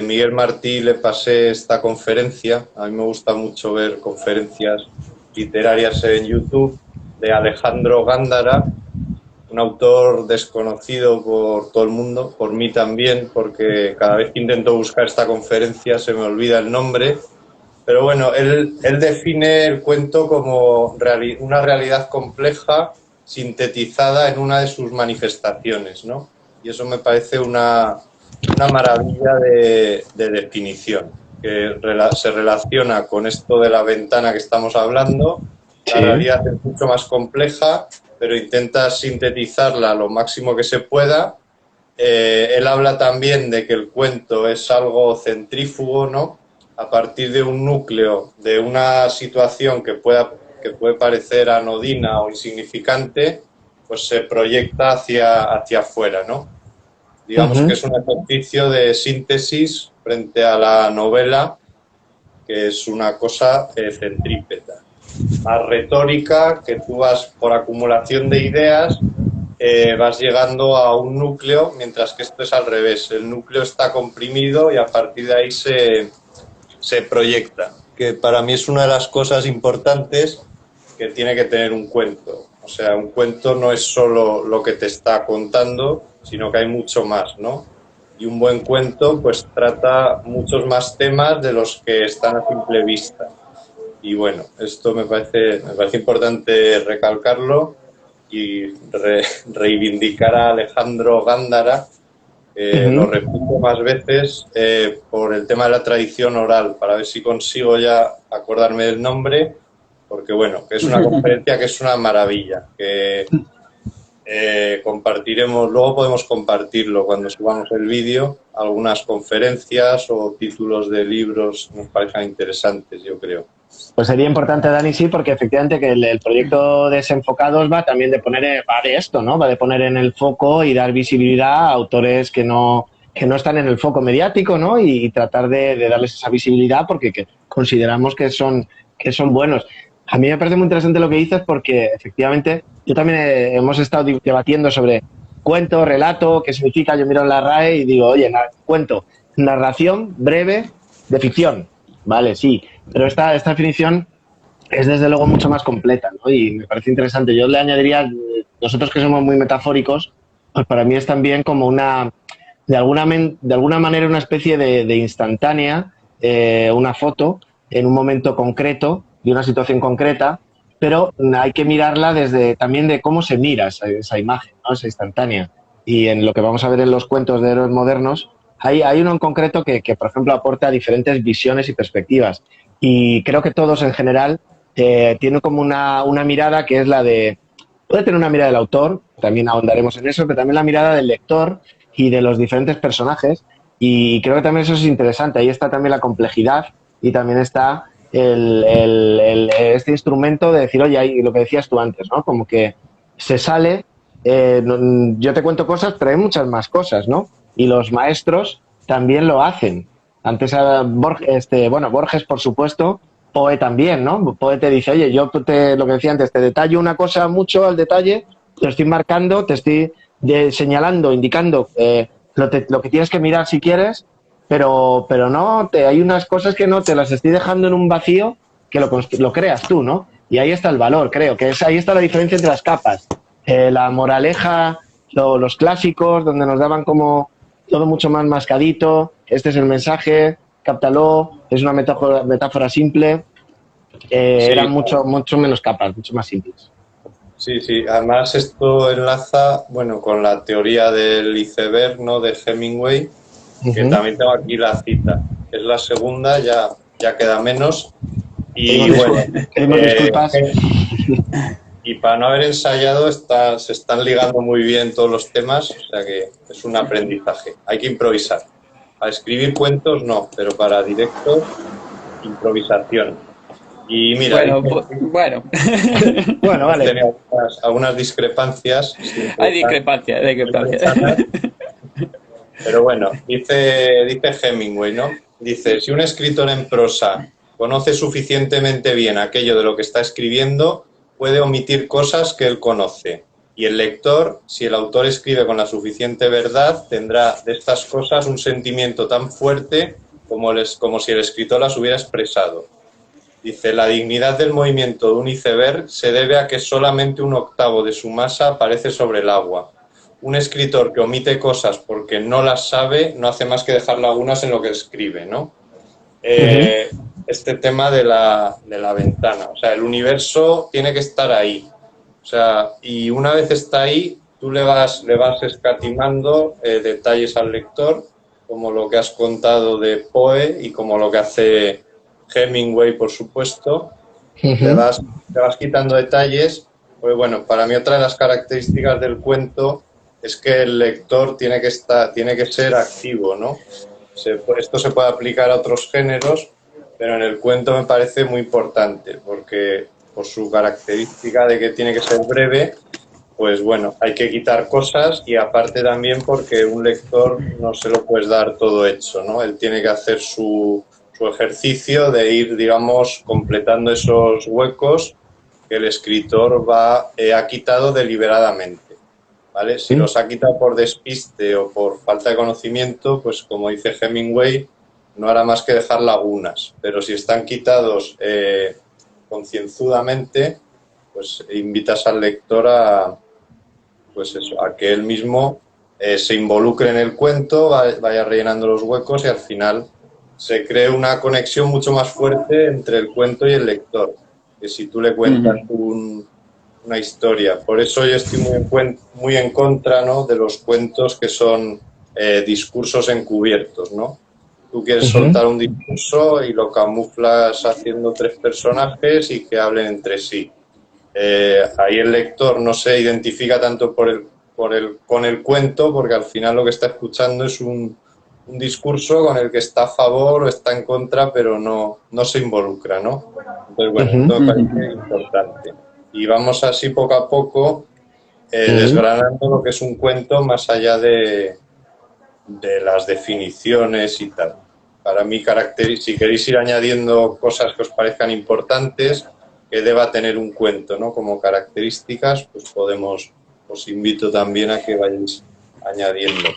Miguel Martí le pasé esta conferencia, a mí me gusta mucho ver conferencias literarias en YouTube, de Alejandro Gándara, un autor desconocido por todo el mundo, por mí también, porque cada vez que intento buscar esta conferencia se me olvida el nombre. Pero bueno, él define el cuento como una realidad compleja sintetizada en una de sus manifestaciones, ¿no? Y eso me parece una maravilla de definición, que se relaciona con esto de la ventana que estamos hablando. La realidad es mucho más compleja, pero intenta sintetizarla lo máximo que se pueda. Él habla también de que el cuento es algo centrífugo, ¿no? A partir de un núcleo, de una situación que puede parecer anodina o insignificante, pues se proyecta hacia afuera, ¿no? Digamos que es un ejercicio de síntesis frente a la novela, que es una cosa centrípeta. Más retórica, que tú vas por acumulación de ideas, vas llegando a un núcleo, mientras que esto es al revés. El núcleo está comprimido y a partir de ahí se proyecta, que para mí es una de las cosas importantes que tiene que tener un cuento. O sea, un cuento no es solo lo que te está contando, sino que hay mucho más, ¿no? Y un buen cuento pues trata muchos más temas de los que están a simple vista. Y bueno, esto me parece importante recalcarlo y reivindicar a Alejandro Gándara. Lo repito más veces por el tema de la tradición oral, para ver si consigo ya acordarme del nombre, porque bueno, que es una conferencia que es una maravilla, que compartiremos, luego podemos compartirlo cuando subamos el vídeo, algunas conferencias o títulos de libros nos parezcan interesantes, yo creo. Pues sería importante, Dani, sí, porque efectivamente que el proyecto Desenfocados va también de poner, va de poner en el foco y dar visibilidad a autores que no están en el foco mediático, ¿no? Y tratar de darles esa visibilidad porque consideramos que son buenos. A mí me parece muy interesante lo que dices porque efectivamente yo también hemos estado debatiendo sobre cuento, relato, qué significa. Yo miro en la RAE y digo, oye, cuento, narración breve de ficción. Vale, sí, pero esta definición es desde luego mucho más completa, ¿no? Y me parece interesante. Yo le añadiría, nosotros que somos muy metafóricos, pues para mí es también como de alguna manera una especie de instantánea, una foto en un momento concreto, de una situación concreta, pero hay que mirarla también de cómo se mira esa imagen, ¿no? Esa instantánea. Y en lo que vamos a ver en los cuentos de héroes modernos, hay uno en concreto que, por ejemplo, aporta diferentes visiones y perspectivas. Y creo que todos, en general, tienen como una mirada que es la de... Puede tener una mirada del autor, también ahondaremos en eso, pero también la mirada del lector y de los diferentes personajes. Y creo que también eso es interesante. Ahí está también la complejidad y también está este instrumento de decir, oye, ahí lo que decías tú antes, ¿no? Como que se sale... yo te cuento cosas, pero hay muchas más cosas, ¿no? Y los maestros también lo hacen. Antes Borges, por supuesto, Poe también, ¿no? Poe te dice, oye, yo lo que decía antes, te detallo una cosa mucho al detalle, te lo estoy marcando, te estoy señalando, indicando lo que tienes que mirar si quieres, pero no, hay unas cosas que no, te las estoy dejando en un vacío que lo creas tú, ¿no? Y ahí está el valor, creo, que ahí está la diferencia entre las capas. La moraleja, los clásicos, donde nos daban como todo mucho más mascadito, este es el mensaje, cáptalo, es una metáfora simple, Sí, eran mucho menos capas, mucho más simples. sí, sí. Además esto enlaza, bueno, con la teoría del iceberg, ¿no? De Hemingway, que también tengo aquí la cita. Es la segunda, ya queda menos. Y Pedimos disculpas. Y para no haber ensayado, se están ligando muy bien todos los temas, o sea que es un aprendizaje. Hay que improvisar. Para escribir cuentos no, pero para directos, improvisación. Y mira, bueno. Vale. Tenía algunas discrepancias. Hay discrepancias. Pero bueno, dice Hemingway, ¿no? Dice, si un escritor en prosa conoce suficientemente bien aquello de lo que está escribiendo, puede omitir cosas que él conoce. Y el lector, si el autor escribe con la suficiente verdad, tendrá de estas cosas un sentimiento tan fuerte como si el escritor las hubiera expresado. Dice, la dignidad del movimiento de un iceberg se debe a que solamente un octavo de su masa aparece sobre el agua. Un escritor que omite cosas porque no las sabe no hace más que dejar lagunas en lo que escribe, ¿no? Este tema de la ventana, o sea, el universo tiene que estar ahí, o sea, y una vez está ahí, tú le vas escatimando detalles al lector, como lo que has contado de Poe y como lo que hace Hemingway, por supuesto. Le vas quitando detalles. Pues bueno, para mí otra de las características del cuento es que el lector tiene que ser activo, ¿no? Esto se puede aplicar a otros géneros, pero en el cuento me parece muy importante, porque por su característica de que tiene que ser breve, pues bueno, hay que quitar cosas y aparte también porque un lector no se lo puedes dar todo hecho, ¿no? Él tiene que hacer su ejercicio de ir, digamos, completando esos huecos que el escritor ha quitado deliberadamente. ¿Vale? Si los ha quitado por despiste o por falta de conocimiento, pues como dice Hemingway, no hará más que dejar lagunas. Pero si están quitados concienzudamente, pues invitas al lector a que él mismo se involucre en el cuento, vaya rellenando los huecos y al final se cree una conexión mucho más fuerte entre el cuento y el lector. Que si tú le cuentas una historia. Por eso yo estoy muy en contra, ¿no?, de los cuentos que son discursos encubiertos, ¿no? Tú quieres soltar un discurso y lo camuflas haciendo 3 personajes y que hablen entre sí. Ahí el lector no se identifica tanto con el cuento, porque al final lo que está escuchando es un discurso con el que está a favor o está en contra, pero no se involucra, ¿no? Entonces, bueno, esto me parece importante. Y vamos así poco a poco desgranando lo que es un cuento más allá de las definiciones y tal. Para mí, si queréis ir añadiendo cosas que os parezcan importantes, que deba tener un cuento, ¿no?, como características, pues os invito también a que vayáis añadiendo.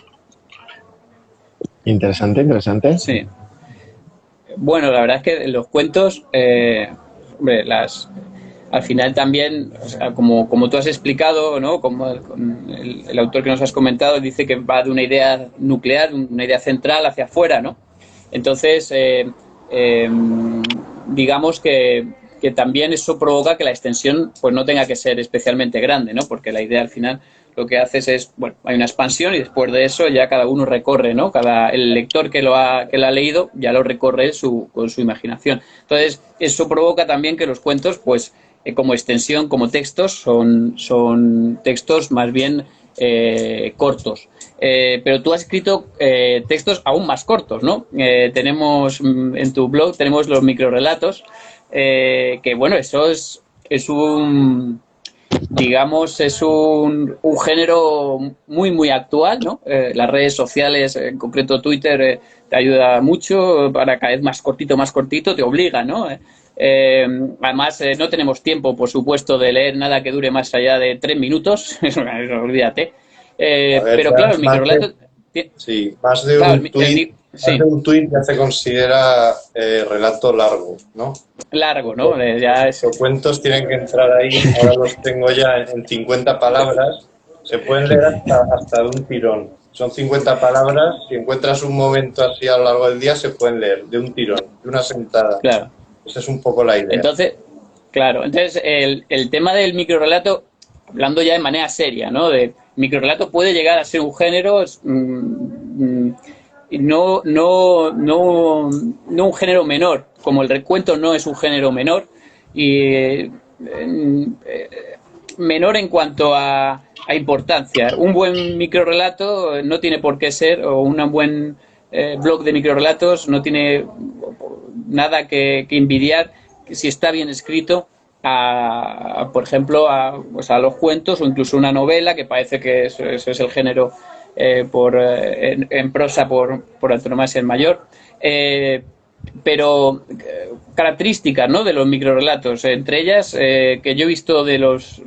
Interesante. Sí. Bueno, la verdad es que los cuentos, al final también, o sea, como tú has explicado, ¿no?, como el autor que nos has comentado dice que va de una idea nuclear, una idea central hacia afuera, ¿no? Entonces, digamos que también eso provoca que la extensión pues no tenga que ser especialmente grande, ¿no? Porque la idea al final lo que haces es, bueno, hay una expansión y después de eso ya cada uno recorre, ¿no? El lector que lo ha leído ya lo recorre con su imaginación. Entonces, eso provoca también que los cuentos, pues, como extensión, como textos, son textos más bien cortos. Pero tú has escrito textos aún más cortos, ¿no? Tenemos en tu blog, tenemos los microrelatos, que bueno, eso es digamos, es un género muy, muy actual, ¿no? Las redes sociales, en concreto Twitter, te ayuda mucho para cada vez más cortito, te obliga, ¿no? Además, no tenemos tiempo, por supuesto, de leer nada que dure más allá de 3 minutos, eso olvídate. Pero claro, el microrelato... Sí, más de claro, un tuit ya se considera relato largo, ¿no? Largo, ¿no? Ya es... Los cuentos tienen que entrar ahí, ahora los tengo ya en 50 palabras, se pueden leer hasta de un tirón. Son 50 palabras, si encuentras un momento así a lo largo del día, se pueden leer de un tirón, de una sentada. Claro. Esa es un poco la idea. Entonces, el tema del microrelato, hablando ya de manera seria, ¿no? De microrelato puede llegar a ser un género, no un género menor, como el recuento no es un género menor, y menor en cuanto a importancia. Un buen microrelato no tiene por qué ser, o un buen blog de microrelatos no tiene nada que envidiar si está bien escrito por ejemplo, a los cuentos o incluso una novela, que parece que eso es el género en prosa por antonomasia el mayor. Pero características, ¿no?, de los microrelatos, entre ellas que yo he visto de los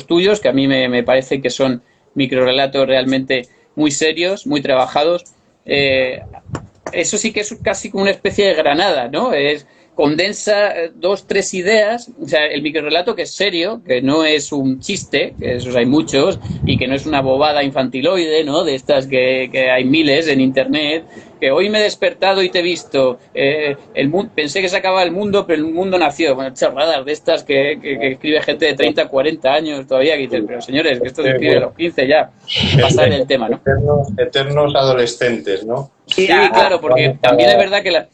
tuyos, que a mí me parece que son microrelatos realmente muy serios, muy trabajados. Eso sí que es casi como una especie de granada, ¿no? Condensa 2, 3 ideas, o sea, el microrelato que es serio, que no es un chiste, que esos hay muchos, y que no es una bobada infantiloide, ¿no?, de estas que hay miles en internet, que hoy me he despertado y te he visto, pensé que se acababa el mundo, pero el mundo nació. Bueno, chorradas de estas que escribe gente de 30, 40 años todavía, que dicen, pero señores, que esto se escribe a los 15 ya, pasar el tema, ¿no? Eternos adolescentes, ¿no? Sí, claro, porque también es verdad que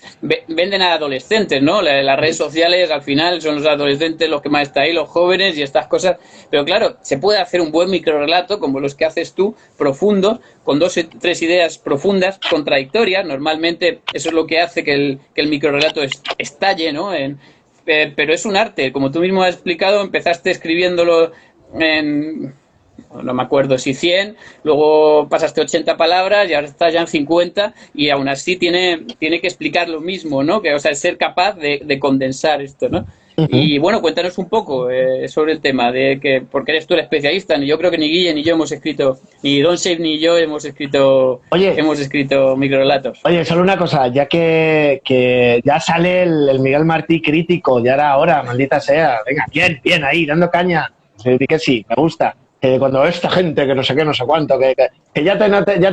venden a adolescentes, ¿no? Las redes sociales al final son los adolescentes los que más están ahí, los jóvenes y estas cosas. Pero claro, se puede hacer un buen microrelato como los que haces tú, profundos, con 2 o 3 ideas profundas, contradictorias. Normalmente eso es lo que hace que el microrelato estalle, ¿no? Pero es un arte, como tú mismo has explicado, empezaste escribiéndolo no me acuerdo si 100, luego pasaste 80 palabras y ahora estás ya en 50 y aún así tiene que explicar lo mismo, ¿no? Que, o sea, ser capaz de condensar esto, ¿no? Uh-huh. Y bueno, cuéntanos un poco sobre el tema, porque eres tú el especialista. Yo creo que ni Guille ni yo hemos escrito, ni Don Shape ni yo hemos escrito microrelatos. Oye, solo una cosa, ya que ya sale el Miguel Martí crítico, ya era hora, maldita sea. Venga, bien, ahí, dando caña. Que sí, me gusta. Cuando esta gente que no sé qué, no sé cuánto, que ya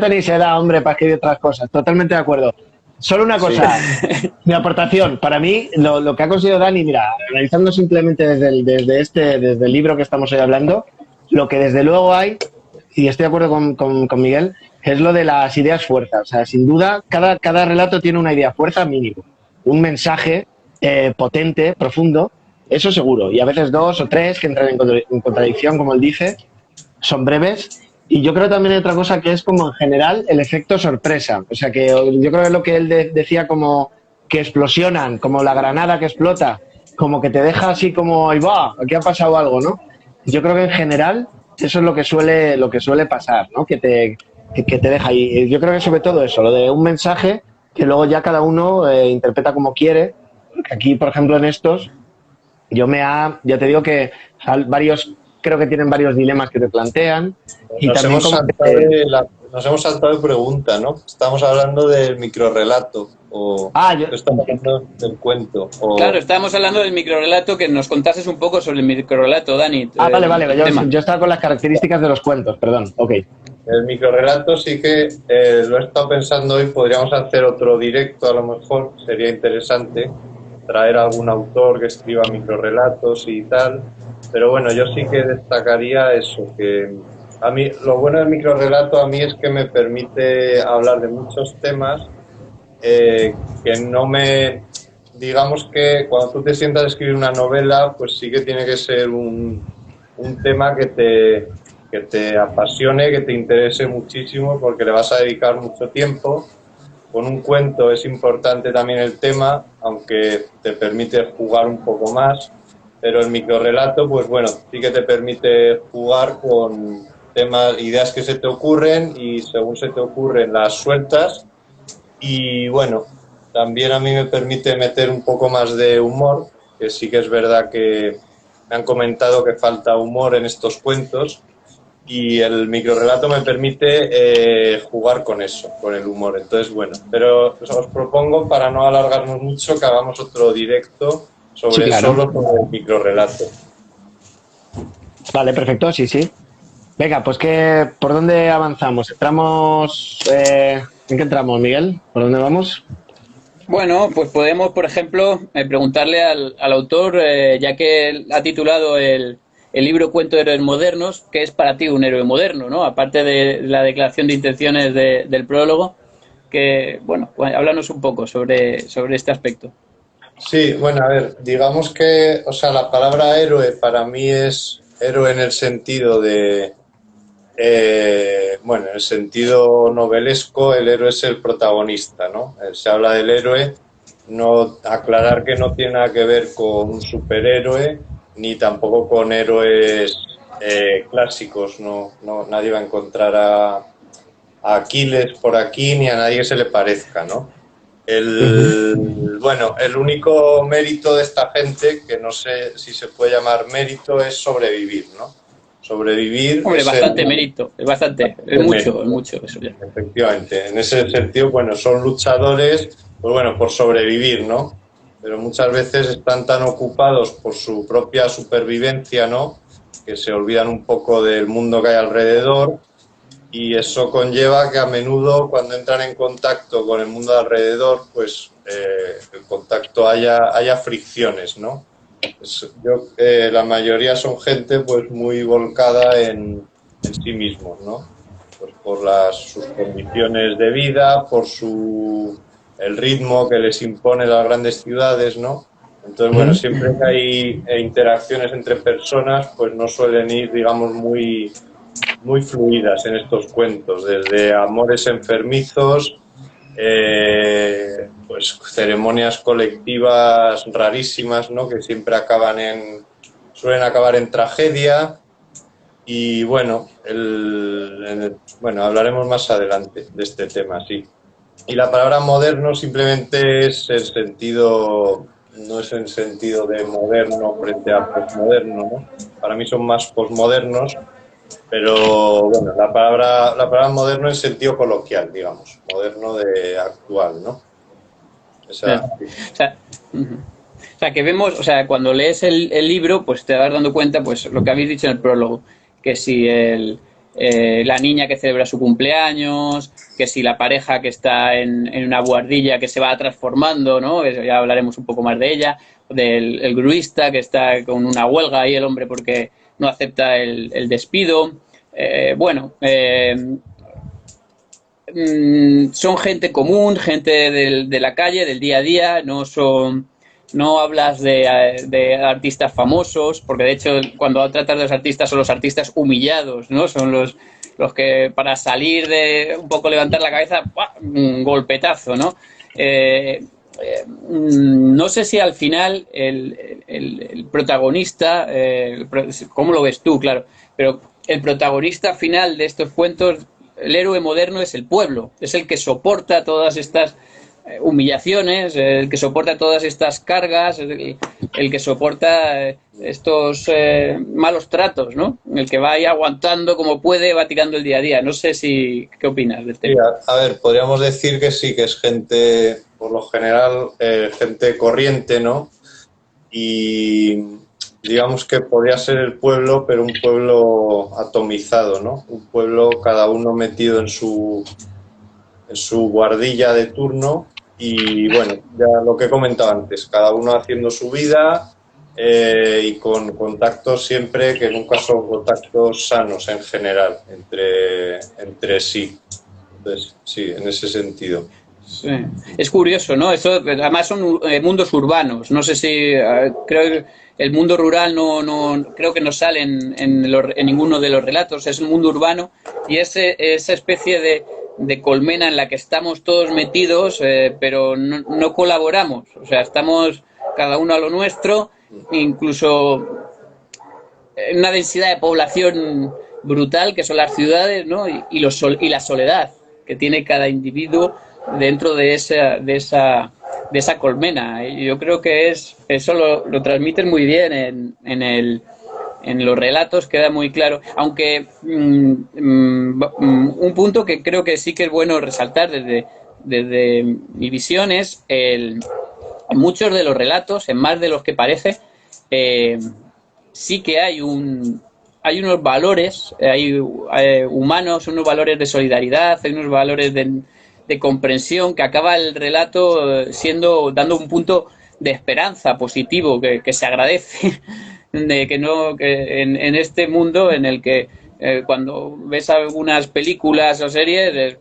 tenéis edad, hombre, para escribir otras cosas. Totalmente de acuerdo. Solo una cosa, sí. Mi aportación. Para mí, lo que ha conseguido Dani, mira, analizando simplemente desde el libro que estamos hoy hablando, lo que desde luego hay, y estoy de acuerdo con Miguel, es lo de las ideas fuerzas. O sea, sin duda, cada relato tiene una idea fuerza mínimo. Un mensaje potente, profundo, eso seguro. Y a veces 2 o 3 que entran en contradicción, como él dice, son breves. Y yo creo también hay otra cosa que es como en general el efecto sorpresa. O sea, que yo creo que es lo que él decía, como que explosionan, como la granada que explota, como que te deja así como, ahí va, aquí ha pasado algo, ¿no? Yo creo que en general eso es lo que suele pasar, ¿no? Que te deja ahí. Yo creo que sobre todo eso, lo de un mensaje que luego ya cada uno interpreta como quiere. Aquí, por ejemplo, en estos, ya te digo que varios, creo que tienen varios dilemas que te plantean. Y nos hemos saltado de pregunta, ¿no? Estamos hablando del microrrelato. Estamos hablando del cuento. Claro, estábamos hablando del microrrelato, que nos contases un poco sobre el microrrelato, Dani. Vale. Yo estaba con las características de los cuentos, perdón. Ok. El microrrelato sí que lo he estado pensando hoy, podríamos hacer otro directo, a lo mejor sería interesante traer a algún autor que escriba microrrelatos y tal, pero bueno, yo sí que destacaría eso, que a mí lo bueno del microrrelato a mí es que me permite hablar de muchos temas que no me... Digamos que cuando tú te sientas a escribir una novela, pues sí que tiene que ser un tema que te apasione, que te interese muchísimo, porque le vas a dedicar mucho tiempo. Con un cuento es importante también el tema, aunque te permite jugar un poco más. pero el microrrelato, pues bueno, sí que te permite jugar con temas, ideas que se te ocurren y según se te ocurren las sueltas. Y bueno, también a mí me permite meter un poco más de humor, que sí que es verdad que me han comentado que falta humor en estos cuentos y el microrrelato me permite jugar con eso, con el humor. Entonces, bueno, pero os propongo, para no alargarnos mucho, que hagamos otro directo Sí, sobre claro. solo sobre el microrrelato. Vale, perfecto, sí, sí. Venga, pues ¿por dónde avanzamos? ¿Entramos? ¿En qué entramos, Miguel? ¿Por dónde vamos? Bueno, pues podemos, por ejemplo, preguntarle al autor, ya que él ha titulado el libro Cuento de Héroes Modernos, ¿qué es para ti un héroe moderno, ¿no? Aparte de la declaración de intenciones del prólogo, que, bueno, pues háblanos un poco sobre este aspecto. Sí, bueno, a ver, digamos que, o sea, la palabra héroe para mí es héroe en el sentido de, bueno, en el sentido novelesco, el héroe es el protagonista, ¿no? Se habla del héroe, no aclarar que no tiene nada que ver con un superhéroe ni tampoco con héroes clásicos, nadie va a encontrar a Aquiles por aquí ni a nadie que se le parezca, ¿no? Bueno, el único mérito de esta gente, que no sé si se puede llamar mérito, es sobrevivir, ¿no? Sobrevivir Hombre, es bastante mérito, es mucho eso ya. efectivamente. En ese sentido, bueno, son luchadores, pues bueno, por sobrevivir, ¿no? Pero muchas veces están tan ocupados por su propia supervivencia, ¿no? Que se olvidan un poco del mundo que hay alrededor. Y eso conlleva que a menudo cuando entran en contacto con el mundo de alrededor, pues el contacto haya fricciones, ¿no? La mayoría son gente pues muy volcada en sí mismos, ¿no? Pues por sus condiciones de vida, por el ritmo que les impone las grandes ciudades, ¿no? Entonces, bueno, siempre que hay interacciones entre personas, pues no suelen ir, digamos, muy fluidas en estos cuentos, desde amores enfermizos, pues ceremonias colectivas rarísimas, ¿no? Que siempre suelen acabar en tragedia. Y bueno, bueno, hablaremos más adelante de este tema, sí. Y la palabra moderno simplemente es el sentido, no es el sentido de moderno frente a posmoderno, ¿no? Para mí son más posmodernos. Pero bueno, la palabra moderno en sentido coloquial, digamos, moderno de actual, ¿no? Claro. O sea, que vemos, o sea, cuando lees el libro, pues te vas dando cuenta, pues lo que habéis dicho en el prólogo, que si la niña que celebra su cumpleaños, que si la pareja que está en una buhardilla que se va transformando, ¿no? Ya hablaremos un poco más de ella, del el gruista que está con una huelga ahí el hombre porque no acepta el despido. Son gente común, gente de la calle, del día a día, no hablas de artistas famosos, porque de hecho cuando tratas de los artistas son los artistas humillados, ¿no? Son los que para salir de un poco levantar la cabeza, ¡buah! Un golpetazo, ¿no? No sé si al final el protagonista, ¿cómo lo ves tú? Claro, pero el protagonista final de estos cuentos, el héroe moderno es el pueblo, es el que soporta todas estas humillaciones, el que soporta todas estas cargas, el que soporta estos malos tratos, ¿no? El que va ahí aguantando como puede, va tirando el día a día. No sé qué opinas del tema. Sí, a ver, podríamos decir que sí, que es gente, por lo general, gente corriente, ¿no? Y digamos que podría ser el pueblo, pero un pueblo atomizado, ¿no? Un pueblo cada uno metido en su guardilla de turno y bueno, ya lo que he comentado antes, cada uno haciendo su vida y con contactos siempre que nunca son contactos sanos en general entre sí. Entonces, sí, en ese sentido. Sí. Es curioso, ¿no? Eso, además son mundos urbanos. No sé si creo que el mundo rural no creo que no sale en ninguno de los relatos. Es un mundo urbano y esa especie de colmena en la que estamos todos metidos, pero no colaboramos. O sea, estamos cada uno a lo nuestro incluso una densidad de población brutal, que son las ciudades, ¿no? Y la soledad que tiene cada individuo dentro de esa colmena. Y yo creo que eso lo transmiten muy bien en los relatos, queda muy claro. Aunque un punto que creo que sí que es bueno resaltar desde mi visión es en muchos de los relatos, en más de los que parece, sí que hay unos valores, hay humanos, unos valores de solidaridad, hay unos valores de comprensión, que acaba el relato dando un punto de esperanza positivo que se agradece, de que en este mundo en el que cuando ves algunas películas o series,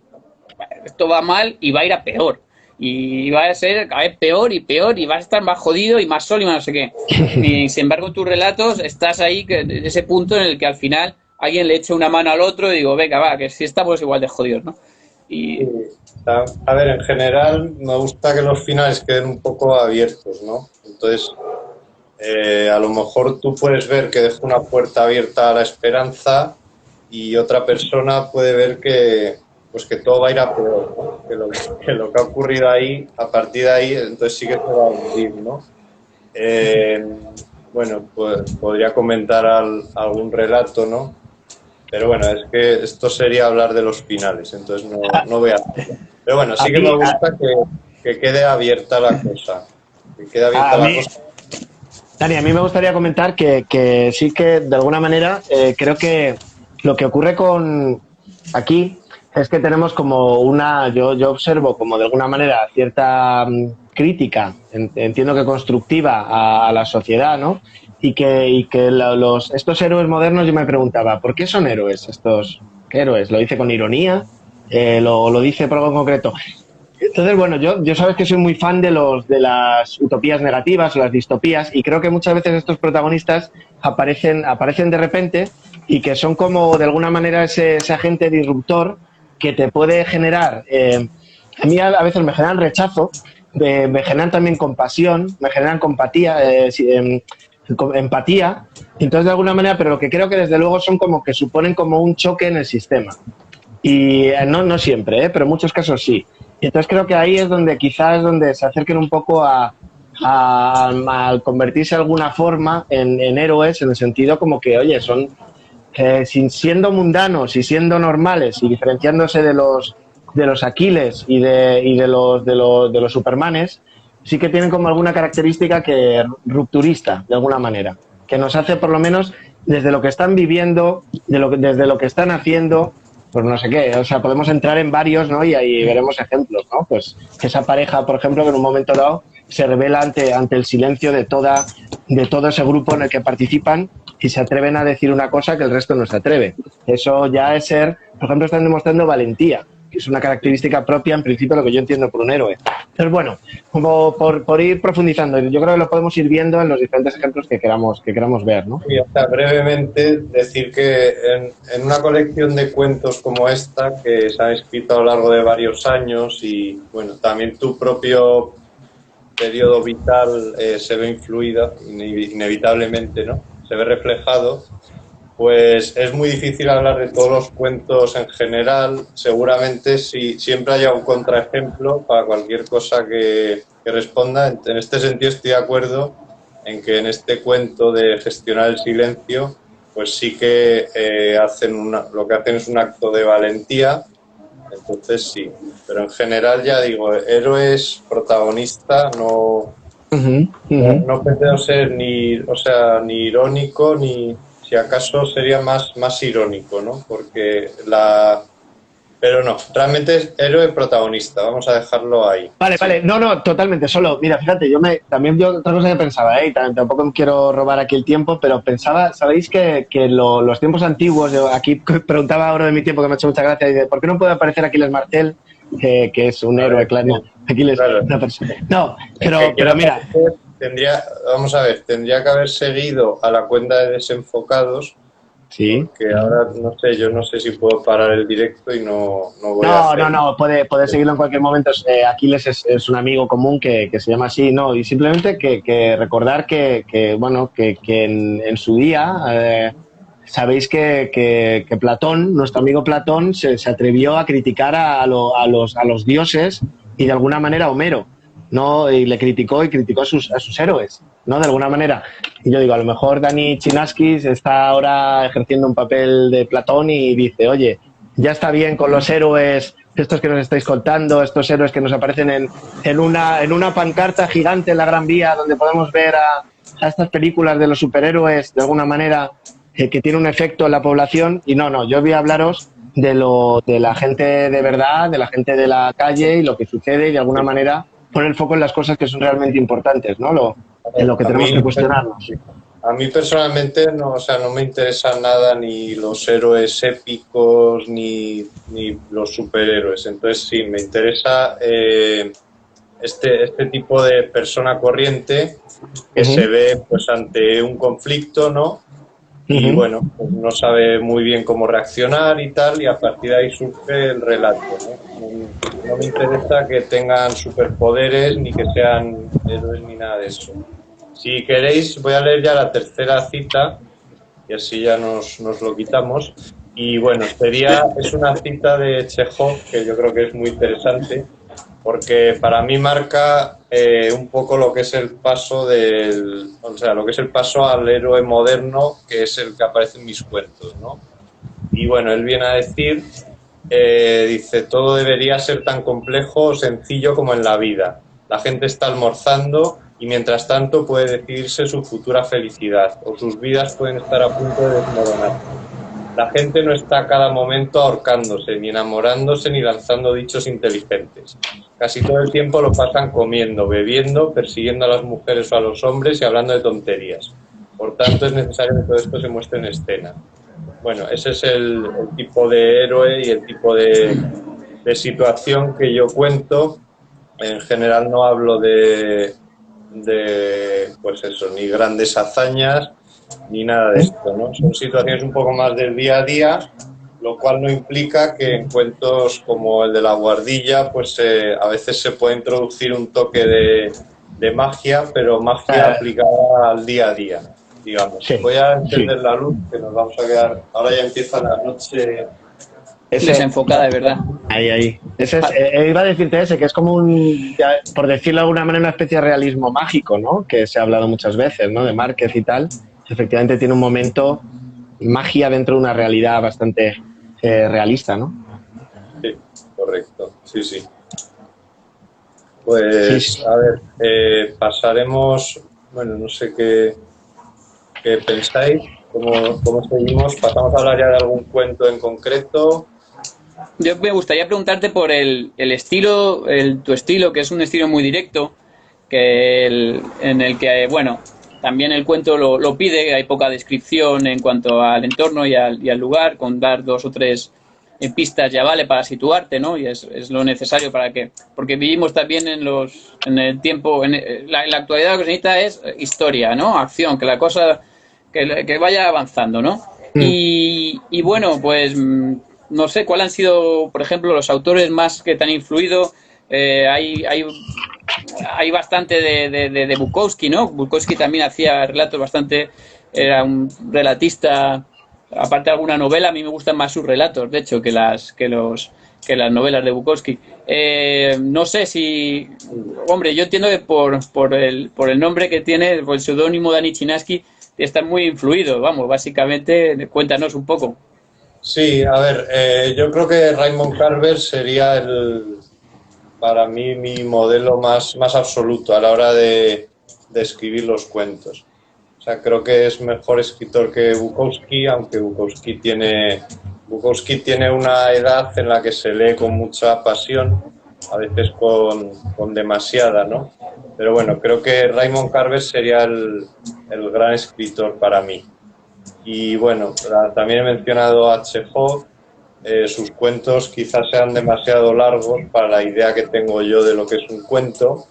esto va mal y va a ir a peor. Y va a ser cada vez peor y peor, y vas a estar más jodido y más solo y más no sé qué. Y sin embargo, tus relatos, estás ahí, en ese punto en el que al final alguien le echa una mano al otro y digo, venga, va, que si estamos igual de jodidos, ¿no? Y a ver, en general me gusta que los finales queden un poco abiertos, ¿no? Entonces, a lo mejor tú puedes ver que deja una puerta abierta a la esperanza y otra persona puede ver que todo va a ir a peor, ¿no? Que lo que ha ocurrido ahí, a partir de ahí, entonces sí que se va a hundir, ¿no? Bueno, pues podría comentar algún relato, ¿no? Pero bueno, es que esto sería hablar de los finales, entonces no voy a hacerlo. Pero bueno, sí que me gusta que quede abierta la cosa. Que quede abierta la cosa. Dani, a mí me gustaría comentar que sí que, de alguna manera, creo que lo que ocurre con aquí es que tenemos como yo observo como de alguna manera cierta crítica, entiendo que constructiva, a la sociedad, ¿no? Y que estos héroes modernos, yo me preguntaba, ¿por qué son héroes estos héroes? ¿Lo dice con ironía? ¿Lo dice por algo en concreto? Entonces, bueno, yo sabes que soy muy fan de las utopías negativas o las distopías, y creo que muchas veces estos protagonistas aparecen de repente y que son como de alguna manera ese agente disruptor que te puede generar, a mí a veces me generan rechazo, me generan también compasión, me generan empatía, entonces de alguna manera, pero lo que creo que desde luego son como que suponen como un choque en el sistema. Y no siempre, pero en muchos casos sí. Y entonces creo que ahí es donde quizás se acerquen un poco a convertirse de alguna forma en héroes, en el sentido como que, oye, son siendo mundanos y siendo normales y diferenciándose de los Aquiles y de los Supermanes, sí que tienen como alguna característica que rupturista, de alguna manera, que nos hace, por lo menos, desde lo que están viviendo, desde lo que están haciendo, pues no sé qué, o sea, podemos entrar en varios, ¿no? Y ahí veremos ejemplos, ¿no? Pues esa pareja, por ejemplo, que en un momento dado se revela ante el silencio de todo ese grupo en el que participan y se atreven a decir una cosa que el resto no se atreve. Eso ya es ser, por ejemplo, están demostrando valentía, que es una característica propia, en principio, lo que yo entiendo por un héroe. Entonces, bueno, como por ir profundizando, yo creo que lo podemos ir viendo en los diferentes ejemplos que queramos ver, ¿no? Y hasta brevemente decir que en una colección de cuentos como esta, que se ha escrito a lo largo de varios años y, bueno, también tu propio periodo vital se ve influido, inevitablemente, ¿no? Se ve reflejado, pues es muy difícil hablar de todos los cuentos en general. Seguramente siempre haya un contraejemplo para cualquier cosa que responda. En este sentido estoy de acuerdo en que en este cuento de gestionar el silencio, pues sí que lo que hacen es un acto de valentía. Entonces sí, pero en general ya digo, héroes, protagonista, no pretendo ser ni irónico, ni si acaso sería más irónico, ¿no? Pero no, realmente es héroe protagonista, vamos a dejarlo ahí. Vale, no, totalmente, solo, mira, fíjate, otra cosa que pensaba, tampoco quiero robar aquí el tiempo, pero pensaba, ¿sabéis que los tiempos antiguos, aquí preguntaba ahora de mi tiempo, que me ha hecho mucha gracia, y de, ¿por qué no puede aparecer Aquiles Martel, que es un héroe, claro, Aquiles, claro. Una persona? No, pero mira... Tendría que haber seguido a la cuenta de Desenfocados, Sí. Porque ahora, no sé, yo no sé si puedo parar el directo y no voy a hacer... No, puede seguirlo en cualquier momento. Aquiles es un amigo común que se llama así, ¿no? Y simplemente que recordar que en su día, sabéis que Platón, nuestro amigo Platón, se atrevió a criticar a los dioses y de alguna manera a Homero, ¿no? Y le criticó a sus héroes, ¿no? De alguna manera. Y yo digo, a lo mejor Dani Chinaskis está ahora ejerciendo un papel de Platón y dice, oye, ya está bien con los héroes, estos que nos estáis contando, estos héroes que nos aparecen en una pancarta gigante en la Gran Vía, donde podemos ver a estas películas de los superhéroes, de alguna manera, que tiene un efecto en la población. Y no, yo voy a hablaros de la gente de verdad, de la gente de la calle y lo que sucede, y de alguna manera poner el foco en las cosas que son realmente importantes, ¿no? En lo que tenemos que cuestionarnos. A mí personalmente no, o sea, no me interesan nada ni los héroes épicos ni los superhéroes. Entonces sí, me interesa este tipo de persona corriente que se ve pues ante un conflicto, ¿no? Y bueno, pues no sabe muy bien cómo reaccionar y tal, y a partir de ahí surge el relato, ¿no? No me interesa que tengan superpoderes ni que sean héroes ni nada de eso. Si queréis, voy a leer ya la tercera cita y así ya nos lo quitamos. Y bueno, es una cita de Chekhov que yo creo que es muy interesante porque para mí marca un poco lo que es el paso lo que es el paso al héroe moderno, que es el que aparece en mis cuentos, ¿no? Y bueno, él viene a decir, dice, todo debería ser tan complejo o sencillo como en la vida. La gente está almorzando y mientras tanto puede decidirse su futura felicidad o sus vidas pueden estar a punto de desmoronar. La gente no está a cada momento ahorcándose, ni enamorándose, ni lanzando dichos inteligentes. Casi todo el tiempo lo pasan comiendo, bebiendo, persiguiendo a las mujeres o a los hombres y hablando de tonterías. Por tanto, es necesario que todo esto se muestre en escena. Bueno, ese es el tipo de héroe y el tipo de situación que yo cuento. En general no hablo de pues eso, ni grandes hazañas ni nada de esto, ¿no? Son situaciones un poco más del día a día, lo cual no implica que en cuentos como el de La Guardilla, pues a veces se puede introducir un toque de magia, pero magia aplicada al día a día, digamos. Sí, voy a encender la luz, que nos vamos a quedar... Ahora ya empieza la noche... Desenfocada, de verdad. Ahí. Iba a decirte que es como por decirlo de alguna manera, una especie de realismo mágico, ¿no? Que se ha hablado muchas veces, ¿no? De Márquez y tal. Efectivamente tiene un momento magia dentro de una realidad bastante realista, ¿no? Sí, correcto. Sí. Pues, sí. A ver, pasaremos... Bueno, no sé qué pensáis. ¿Cómo seguimos? ¿Pasamos a hablar ya de algún cuento en concreto? Yo me gustaría preguntarte por el estilo, tu estilo, que es un estilo muy directo, en el que, bueno, también el cuento lo pide, hay poca descripción en cuanto al entorno y al lugar, con dar 2 o 3 pistas ya vale para situarte, ¿no? Y es lo necesario porque vivimos también en el tiempo, en la actualidad lo que se necesita es historia, ¿no? Acción, que la cosa, que vaya avanzando, ¿no? Y bueno, pues... No sé, ¿cuáles han sido, por ejemplo, los autores más que te han influido? Hay bastante de Bukowski, ¿no? Bukowski también hacía relatos bastante... Era un relatista, aparte de alguna novela, a mí me gustan más sus relatos, de hecho, que las novelas de Bukowski. No sé si... Hombre, yo entiendo que por el nombre que tiene, por el seudónimo Dani Chinaski, está muy influido. Vamos, básicamente, cuéntanos un poco. Sí, a ver, yo creo que Raymond Carver sería para mí mi modelo más absoluto a la hora de escribir los cuentos. O sea, creo que es mejor escritor que Bukowski, aunque Bukowski tiene una edad en la que se lee con mucha pasión, a veces con demasiada, ¿no? Pero bueno, creo que Raymond Carver sería el gran escritor para mí. Y bueno, también he mencionado a Chekhov. Sus cuentos quizás sean demasiado largos para la idea que tengo yo de lo que es un cuento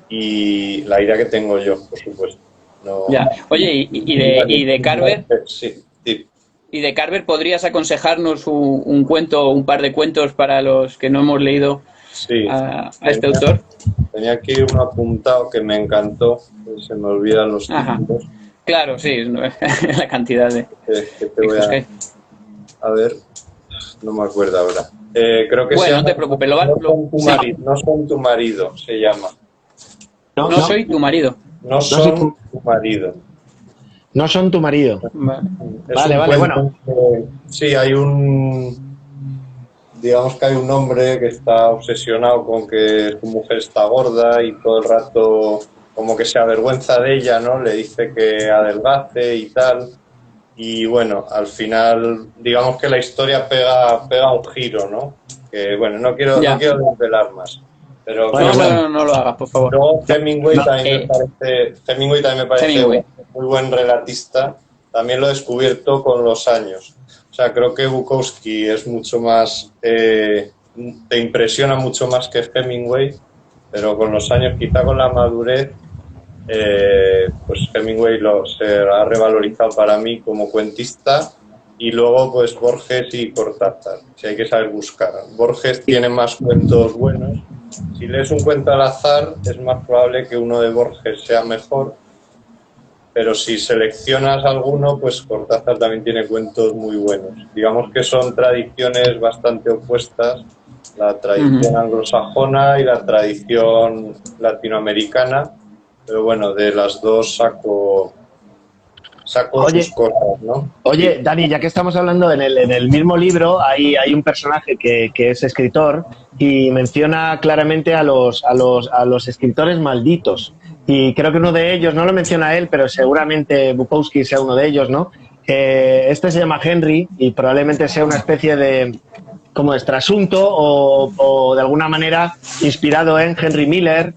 y la idea que tengo yo, por supuesto. No, ya. Oye, ¿y de Carver? Sí. Y de Carver, ¿podrías aconsejarnos un cuento o un par de cuentos para los que no hemos leído Sí, a este autor? tenía aquí uno apuntado que me encantó, se me olvidan los Ajá. títulos. Claro, sí, la cantidad de... Que te voy a ver, no me acuerdo ahora. Creo que bueno, no te preocupes. No son tu marido, se llama. No soy tu marido. No son tu marido. No son tu marido. Vale, bueno. Sí, digamos que hay un hombre que está obsesionado con que su mujer está gorda y todo el rato como que se avergüenza de ella, ¿no? Le dice que adelgace y tal. Y bueno, al final, digamos que la historia pega un giro, ¿no? Que bueno, no quiero desvelar más. Pero no lo hagas, por favor. Luego Hemingway también me parece un muy buen relatista. También lo he descubierto con los años. O sea, creo que Bukowski es mucho más, te impresiona mucho más que Hemingway, pero con los años, quizá con la madurez, pues Hemingway se ha revalorizado para mí como cuentista, y luego pues Borges y Cortázar, si hay que saber buscar. Borges tiene más cuentos buenos. Si lees un cuento al azar, es más probable que uno de Borges sea mejor, pero si seleccionas alguno, pues Cortázar también tiene cuentos muy buenos. Digamos que son tradiciones bastante opuestas, la tradición anglosajona y la tradición latinoamericana, pero bueno, de las dos saco sus cosas, ¿no? Oye, Dani, ya que estamos hablando, en el mismo libro hay un personaje que es escritor y menciona claramente a los escritores malditos. Y creo que uno de ellos, no lo menciona él, pero seguramente Bukowski sea uno de ellos, ¿no? Este se llama Henry y probablemente sea una especie de como extrasunto o de alguna manera inspirado en Henry Miller.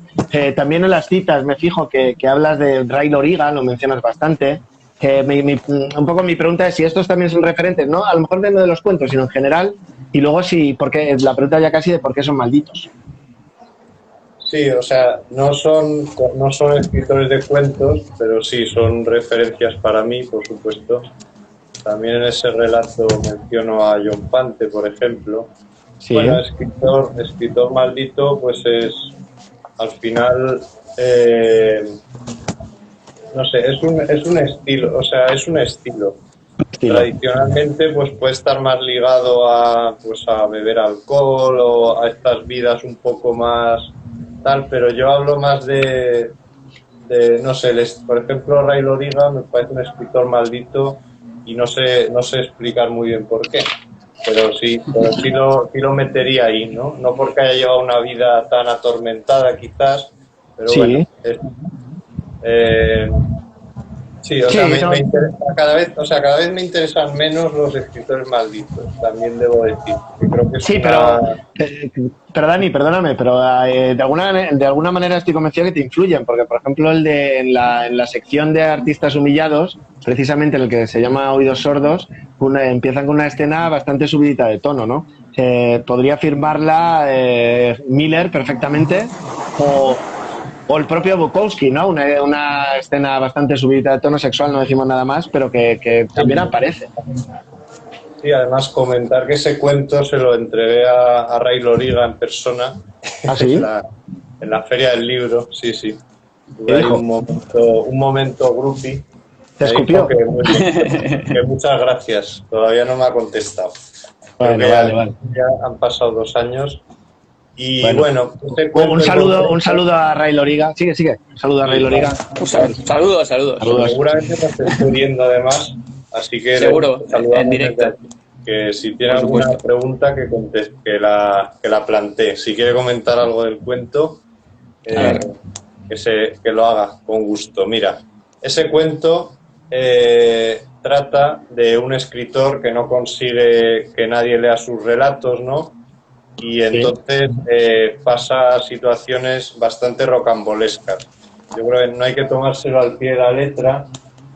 También en las citas me fijo que hablas de Ray Loriga, lo mencionas bastante. Un poco mi pregunta es si estos también son referentes, no a lo mejor de los cuentos, sino en general, y luego porque la pregunta ya casi de por qué son malditos. Sí, o sea, no son escritores de cuentos, pero sí son referencias para mí, por supuesto. También en ese relato menciono a John Fante, por ejemplo. Sí. Bueno, escritor maldito, pues es al final, no sé, es un estilo, o sea, es un estilo. Tradicionalmente, pues puede estar más ligado a beber alcohol o a estas vidas un poco más tal, pero yo hablo más de no sé, por ejemplo, Ray Loriga me parece un escritor maldito y no sé explicar muy bien por qué, pero sí lo metería ahí, ¿no? No porque haya llevado una vida tan atormentada quizás, pero sí. Bueno, sí, o sea, me interesa, cada vez me interesan menos los escritores malditos, también debo decir. Que creo que sí, pero Dani, perdóname, pero de alguna manera estoy convencido que te influyen, porque por ejemplo en la sección de artistas humillados, precisamente en el que se llama Oídos Sordos, empiezan con una escena bastante subidita de tono, ¿no? Podría firmarla Miller perfectamente, o el propio Bukowski, ¿no? Una escena bastante subida de tono sexual, no decimos nada más, pero que también aparece. Sí, además comentar que ese cuento se lo entregué a Ray Loriga en persona. ¿Ah, sí? en la feria del libro, sí. Tuve ahí un momento groupie. ¿Te escupió? Que muchas gracias. Todavía no me ha contestado. Vale. Ya han pasado 2 años. Y bueno, un saludo a Ray Loriga. Sigue. Un saludo a Ray Loriga. Saludos. Seguramente nos estoy viendo además, así que seguro, en directo. Que si tiene alguna pregunta que la plantee. Si quiere comentar algo del cuento, que lo haga con gusto. Mira, ese cuento trata de un escritor que no consigue que nadie lea sus relatos, ¿no? Y entonces pasa situaciones bastante rocambolescas. Yo creo que no hay que tomárselo al pie de la letra,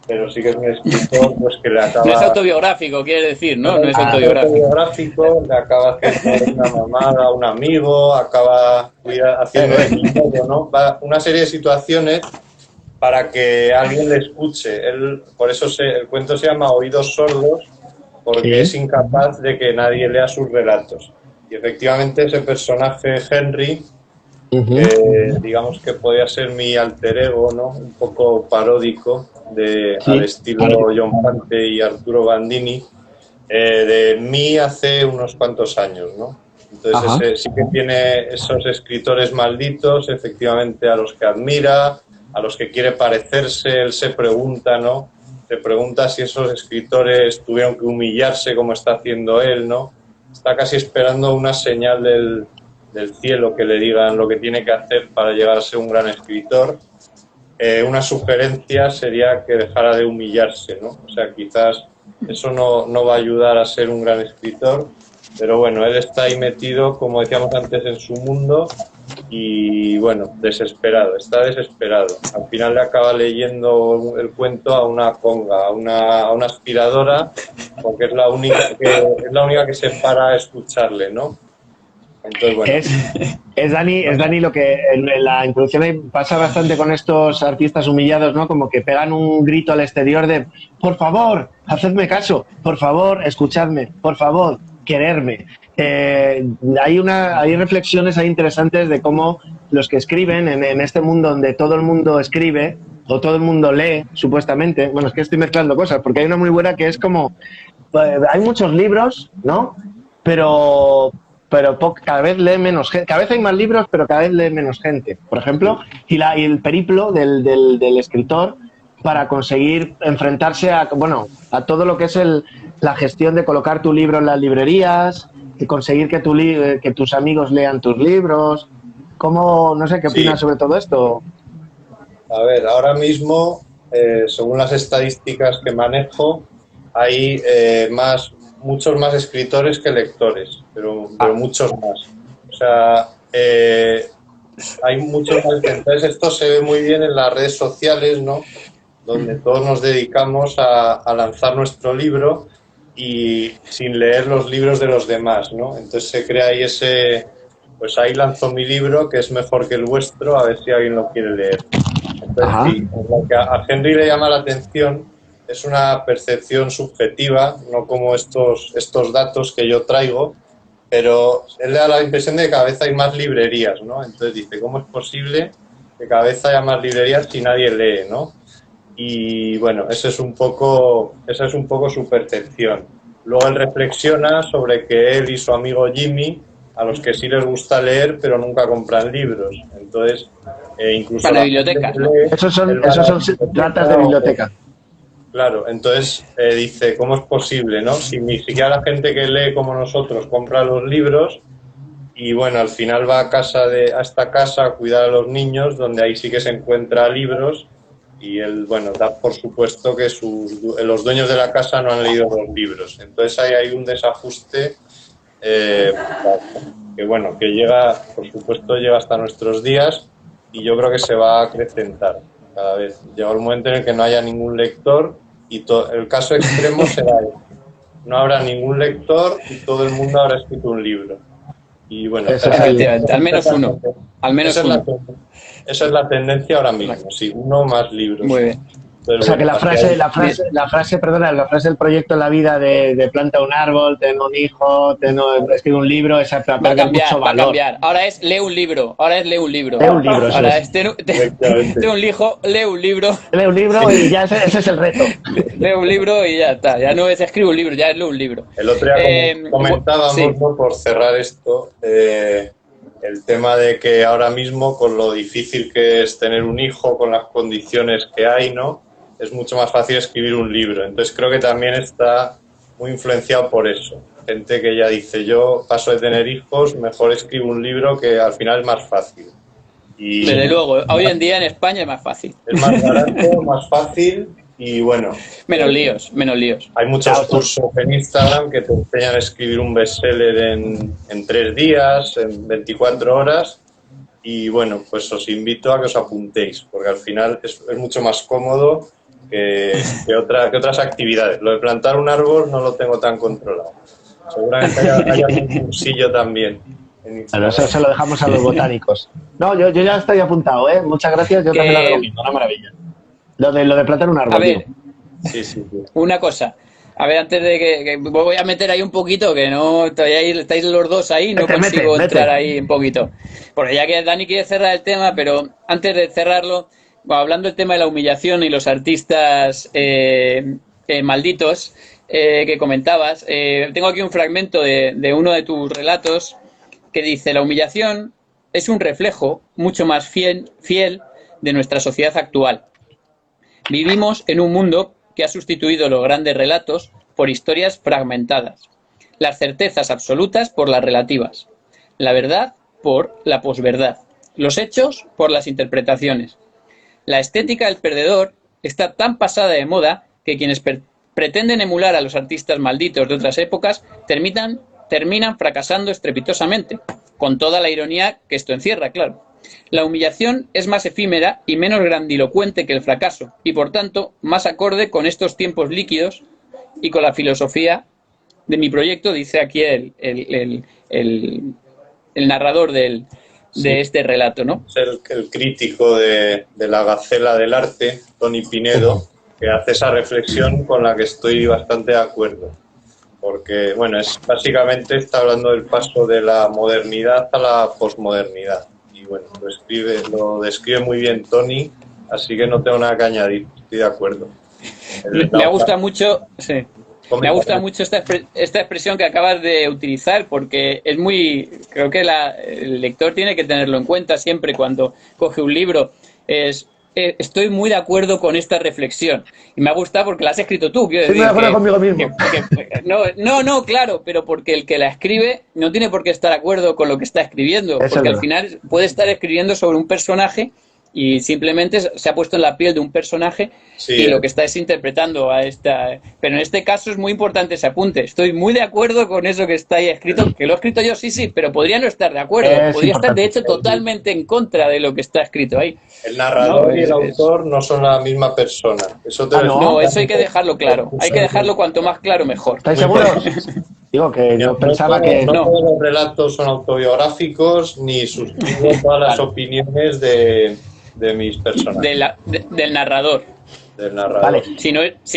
pero sí que es un escritor pues que le acaba... No es autobiográfico, quiere decir, ¿no? No es autobiográfico. Le acaba haciendo una mamada a un amigo, acaba haciendo el ¿no? Una serie de situaciones para que alguien le escuche. Por eso el cuento se llama Oídos Sordos, porque es incapaz de que nadie lea sus relatos. Y efectivamente ese personaje, Henry, digamos que podía ser mi alter ego, ¿no? Un poco paródico, al estilo John Fante y Arturo Bandini, de mí hace unos cuantos años, ¿no? Entonces sí que tiene esos escritores malditos, efectivamente, a los que admira, a los que quiere parecerse. Él se pregunta, ¿no? Se pregunta si esos escritores tuvieron que humillarse como está haciendo él, ¿no? Está casi esperando una señal del cielo que le digan lo que tiene que hacer para llegar a ser un gran escritor. Una sugerencia sería que dejara de humillarse, ¿no? O sea, quizás eso no va a ayudar a ser un gran escritor, pero bueno, él está ahí metido, como decíamos antes, en su mundo y, bueno, está desesperado. Al final le acaba leyendo el cuento a una conga, a una aspiradora, porque es la única que se para a escucharle, ¿no? Entonces, bueno. Es Dani lo que en la introducción pasa bastante con estos artistas humillados, ¿no? Como que pegan un grito al exterior de por favor, hacedme caso, por favor, escuchadme, por favor, quererme. Hay reflexiones ahí interesantes de cómo los que escriben en este mundo donde todo el mundo escribe o todo el mundo lee, supuestamente. Bueno, es que estoy mezclando cosas, porque hay una muy buena que es como hay muchos libros, ¿no? Pero cada vez lee menos gente. Cada vez hay más libros, pero cada vez lee menos gente, por ejemplo. Y el periplo del escritor para conseguir enfrentarse a todo lo que es la gestión de colocar tu libro en las librerías, y conseguir que tus amigos lean tus libros. No sé qué opinas sobre todo esto. A ver, ahora mismo, según las estadísticas que manejo, hay muchos más escritores que lectores, pero muchos más. O sea, hay muchos más. Entonces esto se ve muy bien en las redes sociales, ¿no? Donde todos nos dedicamos a lanzar nuestro libro y sin leer los libros de los demás, ¿no? Entonces se crea ahí pues ahí lanzo mi libro, que es mejor que el vuestro, a ver si alguien lo quiere leer. Entonces, sí, lo que a Henry le llama la atención es una percepción subjetiva, no como estos datos que yo traigo, pero él le da la impresión de que cada vez hay más librerías, ¿no? Entonces dice, ¿cómo es posible que cada vez haya más librerías si nadie lee, ¿no? Y bueno, esa es un poco su percepción. Luego él reflexiona sobre que él y su amigo Jimmy, a los que sí les gusta leer, pero nunca compran libros. Entonces, incluso... Para bibliotecas, ¿no? Esos son ratas de biblioteca. Claro, entonces dice, ¿cómo es posible, no? Si ni siquiera la gente que lee como nosotros compra los libros y, bueno, al final va a esta casa a cuidar a los niños, donde ahí sí que se encuentra libros y él, bueno, da por supuesto que los dueños de la casa no han leído los libros. Entonces ahí hay un desajuste que llega, por supuesto, llega hasta nuestros días y yo creo que se va a acrecentar cada vez. Llega el momento en el que no haya ningún lector y el caso extremo será no habrá ningún lector y todo el mundo habrá escrito un libro. Y bueno, al menos uno. Esa es la tendencia ahora mismo, sí, uno más libros. Muy bien. O sea que la frase del proyecto en la vida de planta un árbol, tener un hijo, escribir un libro, esa va a cambiar. Ahora es lee un libro. Ahora es lee un libro. Ahora es ten un hijo, lee un libro. Lee un libro y ya ese es el reto. Lee un libro y ya está. Ya no es escribe un libro, ya es lee un libro. El otro día comentábamos, ¿no? Por cerrar esto, el tema de que ahora mismo, con lo difícil que es tener un hijo, con las condiciones que hay, ¿no? Es mucho más fácil escribir un libro. Entonces creo que también está muy influenciado por eso. Gente que ya dice, yo paso de tener hijos, mejor escribo un libro que al final es más fácil. Y desde luego, hoy en día en España es más fácil. Es más barato, más fácil y bueno. Menos líos. Hay muchos cursos en Instagram que te enseñan a escribir un bestseller en 3 días, en 24 horas. Y bueno, pues os invito a que os apuntéis, porque al final es mucho más cómodo que otras actividades. Lo de plantar un árbol no lo tengo tan controlado. Seguramente haya un cursillo también. Bueno, eso se lo dejamos a los botánicos. No, yo ya estoy apuntado, ¿eh? Muchas gracias, yo también lo recomiendo, una maravilla. Lo de plantar un árbol. A ver, sí. Una cosa. A ver, antes de que voy a meter ahí un poquito, que no todavía estáis los dos ahí, no consigo entrar ahí un poquito. Porque ya que Dani quiere cerrar el tema, pero antes de cerrarlo, bueno, hablando del tema de la humillación y los artistas malditos que comentabas, tengo aquí un fragmento de uno de tus relatos que dice: la humillación es un reflejo mucho más fiel de nuestra sociedad actual. Vivimos en un mundo que ha sustituido los grandes relatos por historias fragmentadas, las certezas absolutas por las relativas, la verdad por la posverdad, los hechos por las interpretaciones. La estética del perdedor está tan pasada de moda que quienes pretenden emular a los artistas malditos de otras épocas terminan fracasando estrepitosamente, con toda la ironía que esto encierra, claro. La humillación es más efímera y menos grandilocuente que el fracaso, y por tanto más acorde con estos tiempos líquidos y con la filosofía de mi proyecto, dice aquí el narrador de este relato, ¿no? Es el crítico de la Gacela del Arte, Toni Pinedo, que hace esa reflexión con la que estoy bastante de acuerdo. Porque, bueno, básicamente está hablando del paso de la modernidad a la posmodernidad. Y bueno, lo describe muy bien Toni, así que no tengo nada que añadir, estoy de acuerdo. Me gusta mucho, sí. Me gusta mucho esta expresión que acabas de utilizar, porque es creo que el lector tiene que tenerlo en cuenta siempre cuando coge un libro. Estoy muy de acuerdo con esta reflexión. Y me ha gustado porque la has escrito tú. Estoy de acuerdo conmigo mismo. No, claro, pero porque el que la escribe no tiene por qué estar de acuerdo con lo que está escribiendo. Porque al final puede estar escribiendo sobre un personaje y simplemente se ha puesto en la piel de un personaje, sí, y lo que está es interpretando a esta... Pero en este caso es muy importante ese apunte. Estoy muy de acuerdo con eso que está ahí escrito, que lo he escrito yo, sí, pero podría no estar de acuerdo. Podría estar, de hecho, totalmente en contra de lo que está escrito ahí. El narrador y el autor no son la misma persona. Eso eso hay que dejarlo claro. Hay que dejarlo cuanto más claro, mejor. ¿Estáis seguros? Digo que yo pensaba que... No todos los relatos son autobiográficos, ni suscribo todas las opiniones de mis personajes. Del narrador. Vale. Si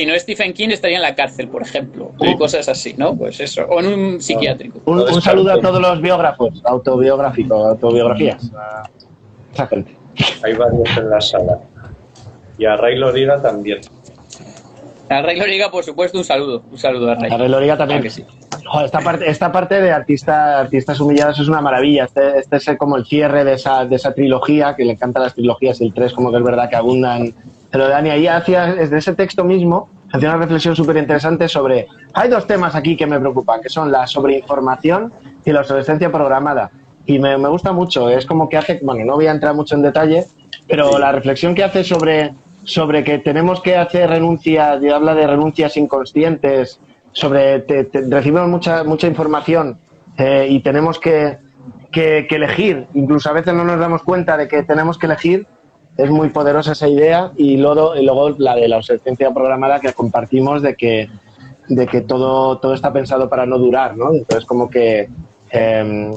no Stephen King estaría en la cárcel, por ejemplo, y cosas así, ¿no? Pues eso, o en un psiquiátrico. Un saludo a todos los biógrafos, autobiografías. Esa gente. Hay varios en la sala. Y a Ray Loriga también. A Ray Loriga, por supuesto, un saludo a Ray. A Ray Loriga también. Que sí. Joder, esta parte de artistas humillados es una maravilla. Este es como el cierre de esa trilogía, que le encantan las trilogías, y el 3 como que es verdad que abundan. Pero Dani ahí desde ese texto mismo, hacía una reflexión súper interesante sobre... Hay dos temas aquí que me preocupan, que son la sobreinformación y la obsolescencia programada. Y me gusta mucho, es como que hace... Bueno, no voy a entrar mucho en detalle, pero sí, la reflexión que hace sobre que tenemos que hacer renuncias, y habla de renuncias inconscientes, sobre recibimos mucha información y tenemos que elegir, incluso a veces no nos damos cuenta de que tenemos que elegir. Es muy poderosa esa idea, y luego la de la obsolescencia programada, que compartimos, de que todo está pensado para no durar, ¿no? Entonces como que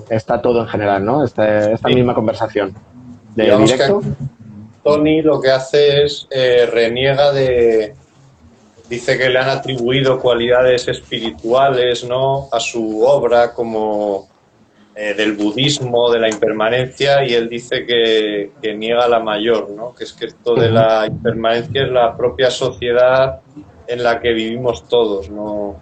está todo en general, ¿no? Esta misma conversación de digamos directo. Toni lo que hace es reniega dice que le han atribuido cualidades espirituales, ¿no?, a su obra, como del budismo, de la impermanencia, y él dice que niega la mayor, ¿no?, que es que esto de la impermanencia es la propia sociedad en la que vivimos todos, no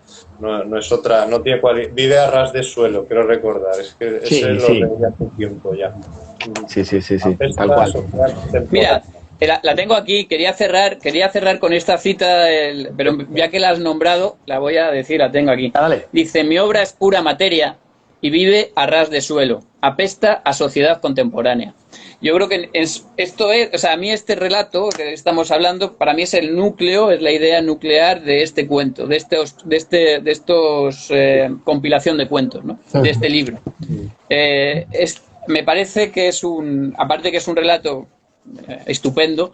es otra, no tiene vive a ras de suelo, quiero recordar, es que sí, ese sí, lo leí hace tiempo ya. Sí, tal cual. Mira, la tengo aquí, quería cerrar con esta cita, pero ya que la has nombrado, la voy a decir, la tengo aquí. Dale. Dice: mi obra es pura materia y vive a ras de suelo, apesta a sociedad contemporánea. Yo creo que esto es, o sea, a mí este relato que estamos hablando, para mí es el núcleo, es la idea nuclear de este cuento, de estos compilación de cuentos, ¿no?, de este libro. Me parece que aparte que es un relato estupendo,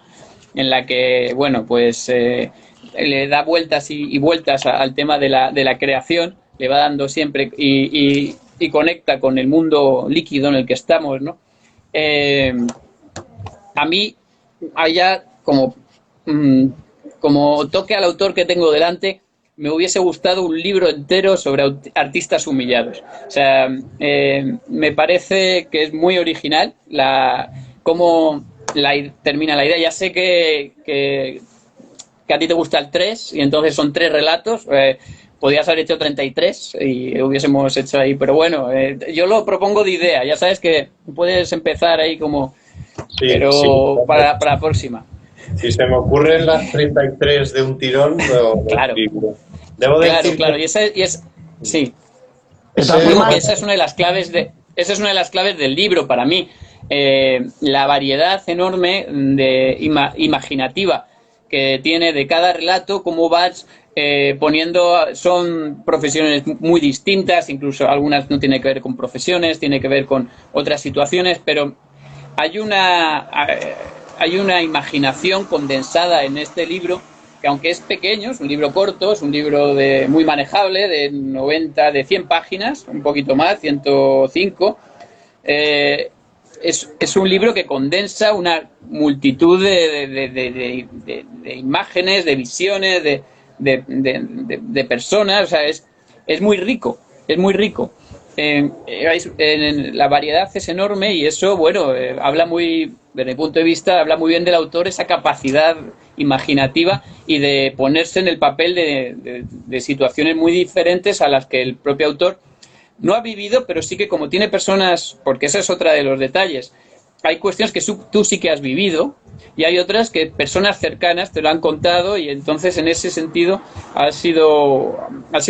en la que, bueno, pues le da vueltas y vueltas al tema de la creación, le va dando siempre y conecta con el mundo líquido en el que estamos, ¿no? A mí, allá como toque al autor que tengo delante, me hubiese gustado un libro entero sobre artistas humillados. O sea, me parece que es muy original cómo termina la idea. Ya sé que a ti te gusta el 3 y entonces son 3 relatos. Podrías haber hecho 33 y hubiésemos hecho ahí, pero bueno, yo lo propongo de idea. Ya sabes que puedes empezar ahí como... Sí, pero sí. para la próxima. Si se me ocurren las 33 de un tirón, Claro. Debo decir Claro, que sí. ese- Esa es una de las claves del libro para mí. La variedad enorme imaginativa que tiene de cada relato, cómo vas poniendo, son profesiones muy distintas, incluso algunas no tienen que ver con profesiones, tiene que ver con otras situaciones, pero hay una imaginación condensada en este libro que, aunque es pequeño, es un libro corto, es un libro muy manejable, de 100 páginas, un poquito más, 105. Es un libro que condensa una multitud de imágenes, de visiones, de personas. O sea, es muy rico, es muy rico. La variedad es enorme y eso, bueno, habla muy, desde mi punto de vista, habla muy bien del autor, esa capacidad imaginativa y de ponerse en el papel de situaciones muy diferentes a las que el propio autor no ha vivido, pero sí que como tiene personas, porque ese es otra de los detalles, hay cuestiones que tú sí que has vivido y hay otras que personas cercanas te lo han contado y entonces en ese sentido has sido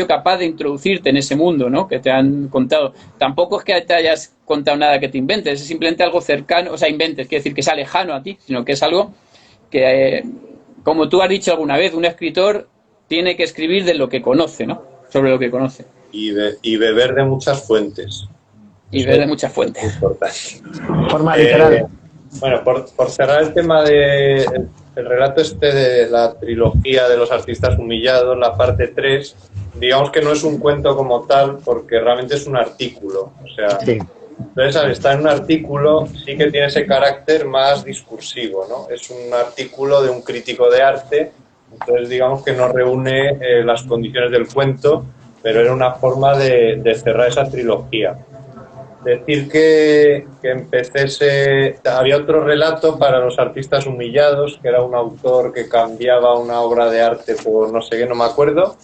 capaz de introducirte en ese mundo, ¿no?, que te han contado. Tampoco es que te hayas contado nada que te inventes, es simplemente algo cercano, o sea, inventes, quiere decir que sea lejano a ti, sino que es algo que, como tú has dicho alguna vez, un escritor tiene que escribir de lo que conoce, ¿no?, sobre lo que conoce. y beber de muchas fuentes. Y ver de muchas fuentes. Importante. Forma literal. Bueno, por cerrar el tema el relato de la trilogía de los artistas humillados, la parte 3, digamos que no es un cuento como tal, porque realmente es un artículo. O sea, Sí. entonces al estar en un artículo sí que tiene ese carácter más discursivo, ¿no? Es un artículo de un crítico de arte, entonces digamos que no reúne las condiciones del cuento, pero era una forma de cerrar esa trilogía. Decir que había otro relato para los artistas humillados, que era un autor que cambiaba una obra de arte por no sé qué, no me acuerdo,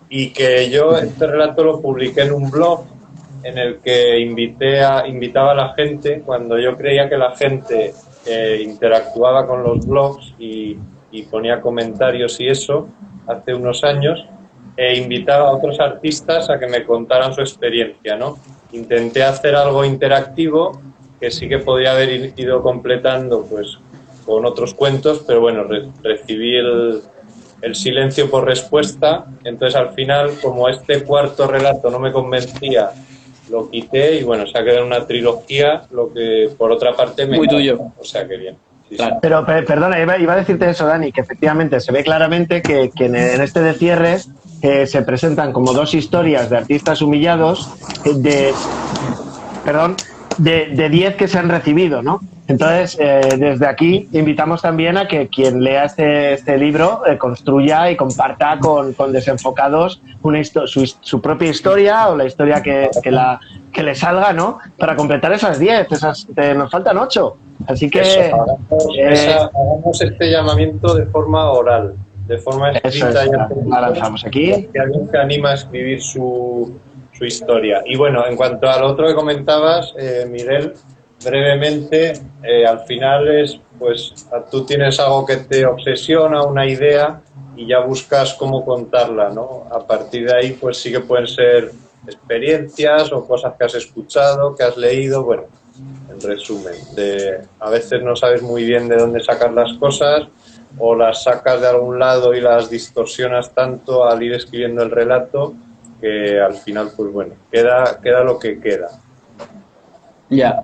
y que yo este relato lo publiqué en un blog en el que invitaba a la gente, cuando yo creía que la gente interactuaba con los blogs y ponía comentarios y eso, hace unos años, invitaba a otros artistas a que me contaran su experiencia, ¿no? Intenté hacer algo interactivo que sí que podía haber ido completando pues con otros cuentos, pero bueno, recibí el silencio por respuesta, entonces al final, como este cuarto relato no me convencía, lo quité y bueno, se ha quedado una trilogía, lo que por otra parte me Muy encanta. tuyo. O sea que bien. Sí, Claro. sí. Pero perdona, iba a decirte eso, Dani, que efectivamente se ve claramente que en este de cierres se presentan como dos historias de artistas humillados de 10 que se han recibido, ¿no? Entonces, desde aquí invitamos también a que quien lea este libro construya y comparta con desenfocados su propia historia o la historia que le salga, ¿no? Para completar esas 10, nos faltan 8. Así que... hagamos este llamamiento de forma oral, de forma escrita. La lanzamos aquí. Que alguien se anima a escribir su historia. Y bueno, en cuanto al otro que comentabas, Miguel, brevemente, al final es, pues, tú tienes algo que te obsesiona, una idea, y ya buscas cómo contarla, ¿no? A partir de ahí, pues sí que pueden ser experiencias o cosas que has escuchado, que has leído, bueno, en resumen, a veces no sabes muy bien de dónde sacar las cosas o las sacas de algún lado y las distorsionas tanto al ir escribiendo el relato que al final, pues bueno, queda lo que queda. Ya.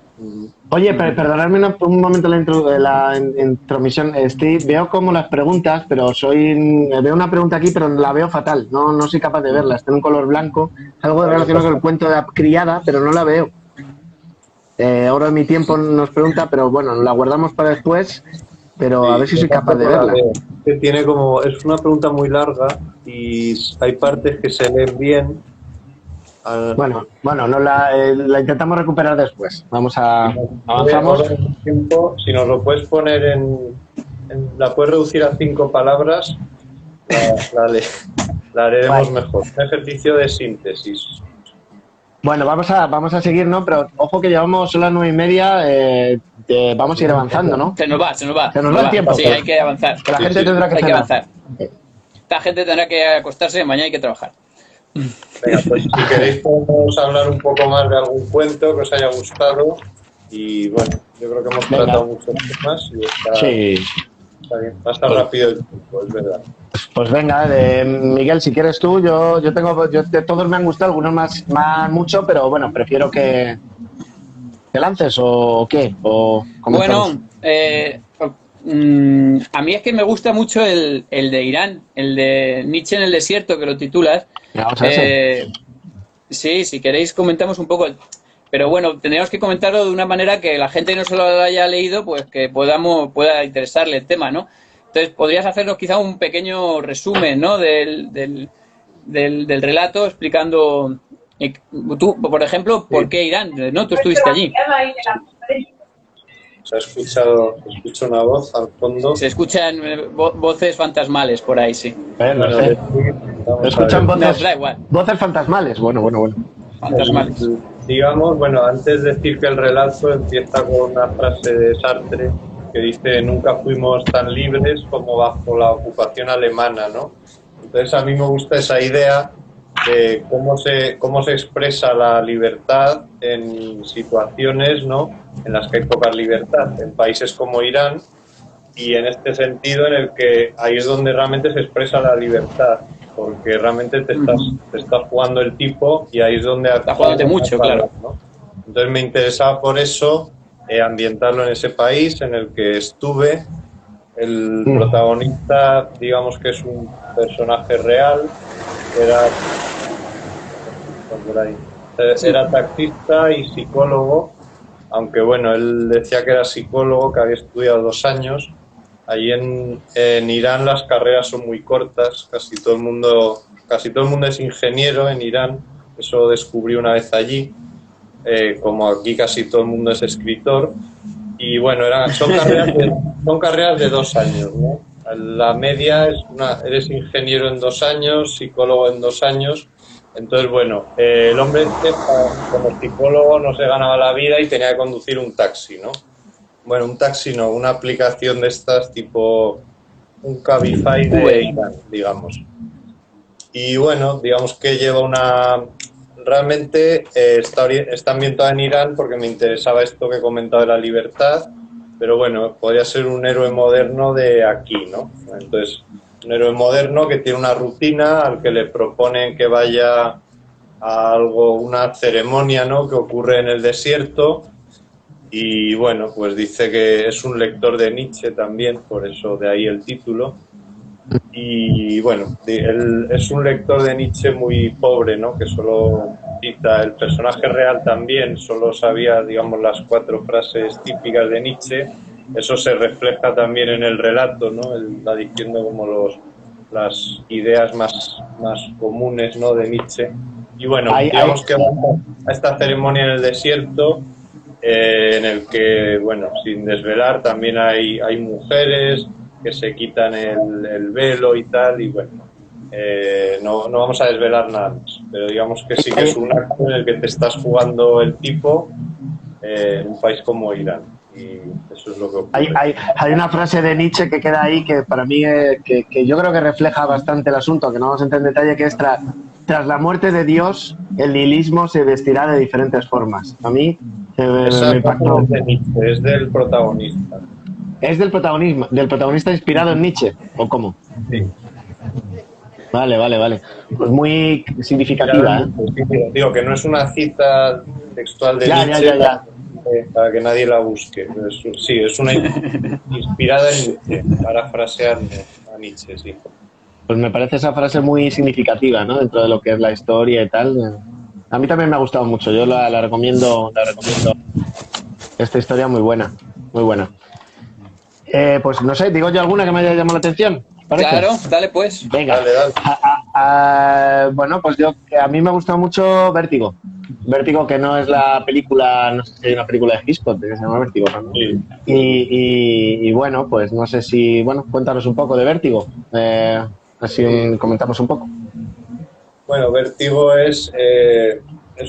Oye, perdonadme un momento la intromisión. Veo como las preguntas, pero veo una pregunta aquí, pero la veo fatal. No soy capaz de verla. Está en un color blanco. Algo relacionado con el cuento de la criada, pero no la veo. Ahora en mi tiempo nos pregunta, pero bueno, la guardamos para después. Pero a ver si soy capaz de verla. Es una pregunta muy larga y hay partes que se leen bien. Bueno, no la intentamos recuperar después. Avanzamos. Si nos lo puedes poner la puedes reducir a 5 palabras, la haremos mejor. Un ejercicio de síntesis. Bueno, vamos a seguir, ¿no? Pero ojo que llevamos solo las 9:30, vamos a ir avanzando, ¿no? Se nos va el tiempo. Sí, hay que avanzar. Que la gente tendrá que avanzar. Esta gente tendrá que acostarse y mañana hay que trabajar. Venga, pues si queréis podemos hablar un poco más de algún cuento que os haya gustado y bueno, yo creo que hemos tratado muchos temas y está bien, pasa rápido el tiempo, es verdad. Pues venga, Miguel, si quieres tú, yo de todos me han gustado, algunos más mucho, pero bueno, prefiero que lances o qué, o bueno, a mí es que me gusta mucho el de Irán, el de Nietzsche en el desierto, que lo titulas. Vamos a ese. Sí, si queréis comentamos un poco, pero bueno, tendríamos que comentarlo de una manera que la gente no solo lo haya leído, pues que pueda interesarle el tema, ¿no? Entonces, podrías hacernos quizá un pequeño resumen, ¿no? del relato, explicando tú, por ejemplo, por qué Irán, ¿no? Tú estuviste allí. Se escucha una voz al fondo. Se escuchan voces fantasmales por ahí, sí. No sé. Escuchan voces fantasmales. Bueno. Fantasmales. Digamos, bueno, antes de decir que el relato empieza con una frase de Sartre que dice: nunca fuimos tan libres como bajo la ocupación alemana, ¿no? Entonces a mí me gusta esa idea de cómo se expresa la libertad en situaciones, ¿no?, en las que hay poca libertad, en países como Irán, y en este sentido en el que ahí es donde realmente se expresa la libertad, porque realmente te estás jugando el tipo y ahí es donde está jugándote mucho, claro, ¿no? Entonces me interesaba por eso ambientarlo en ese país en el que estuve. El protagonista, digamos que es un personaje real, era taxista y psicólogo, aunque bueno, él decía que era psicólogo, que había estudiado 2 años. Allí en Irán las carreras son muy cortas, casi todo el mundo es ingeniero en Irán, eso descubrí una vez allí, como aquí casi todo el mundo es escritor. Y bueno, son carreras de 2 años, ¿no? La media eres ingeniero en 2 años, psicólogo en 2 años. Entonces, bueno, el hombre como psicólogo no se ganaba la vida y tenía que conducir un taxi, ¿no? Bueno, un taxi no, una aplicación de estas tipo un Cabify de Irán, digamos. Y bueno, digamos que realmente está ambientada en Irán porque me interesaba esto que he comentado de la libertad, pero bueno, podría ser un héroe moderno de aquí, ¿no? Entonces, un héroe moderno que tiene una rutina al que le proponen que vaya a una ceremonia, ¿no?, que ocurre en el desierto, y bueno, pues dice que es un lector de Nietzsche también, por eso de ahí el título. Y bueno, él es un lector de Nietzsche muy pobre, ¿no?, que solo cita, el personaje real también solo sabía, digamos, las 4 frases típicas de Nietzsche. Eso se refleja también en el relato, ¿no?, él va diciendo como las ideas más comunes, ¿no?, de Nietzsche. Y bueno, digamos que vamos a esta ceremonia en el desierto, en el que, bueno, sin desvelar, también hay mujeres que se quitan el velo y tal, y bueno, no vamos a desvelar nada más, pero digamos que sí que es un acto en el que te estás jugando el tipo en un país como Irán, y eso es lo que ocurre. Hay una frase de Nietzsche que queda ahí que para mí que yo creo que refleja bastante el asunto, que no vamos a entrar en detalle, que es tras la muerte de Dios, el nihilismo se vestirá de diferentes formas. A mí me impactó. Es del protagonista. ¿Es del protagonista inspirado en Nietzsche? ¿O cómo? Sí. Vale. Pues muy significativa, ¿eh? Sí, digo que no es una cita textual de Nietzsche. Para que nadie la busque. Sí, es una inspirada en Nietzsche, parafraseando a Nietzsche, sí. Pues me parece esa frase muy significativa, ¿no?, dentro de lo que es la historia y tal. A mí también me ha gustado mucho, yo la recomiendo. Esta historia muy buena, muy buena. Pues no sé, digo yo alguna que me haya llamado la atención parece? Claro, dale pues. Venga. Dale, dale. Bueno, pues a mí me ha gustado mucho Vértigo. Vértigo, que no es la película, no sé si hay una película de Hitchcock que se llama Vértigo, ¿no? Sí. Y bueno, pues no sé si, bueno, cuéntanos un poco de Vértigo. Así comentamos un poco. Bueno, Vértigo es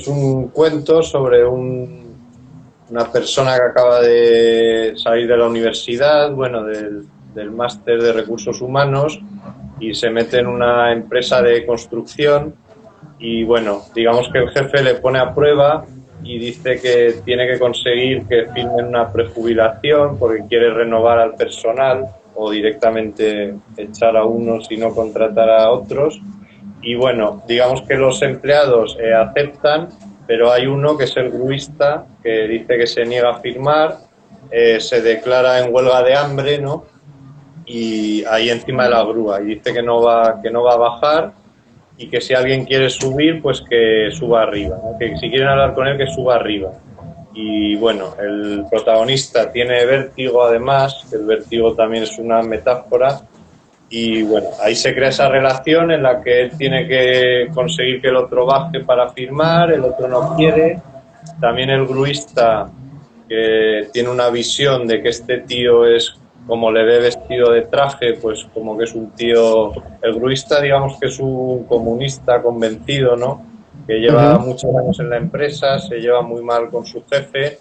un cuento sobre una persona que acaba de salir de la universidad, bueno, del máster de recursos humanos, y se mete en una empresa de construcción y, bueno, digamos que el jefe le pone a prueba y dice que tiene que conseguir que firmen una prejubilación porque quiere renovar al personal o directamente echar a unos y no contratar a otros. Y bueno, digamos que los empleados aceptan, pero hay uno que es el gruista que dice que se niega a firmar, se declara en huelga de hambre, ¿no? Y ahí encima de la grúa, y dice que no va a bajar y que si alguien quiere subir, pues que suba arriba, ¿no? Que si quieren hablar con él, que suba arriba. Y bueno, el protagonista tiene vértigo además, que el vértigo también es una metáfora. Y bueno, ahí se crea esa relación en la que él tiene que conseguir que el otro baje para firmar, el otro no quiere. También el gruista, que tiene una visión de que este tío es, como le ve vestido de traje, pues como que es un tío... El gruista, digamos que es un comunista convencido, ¿no? Que lleva muchos años en la empresa, se lleva muy mal con su jefe.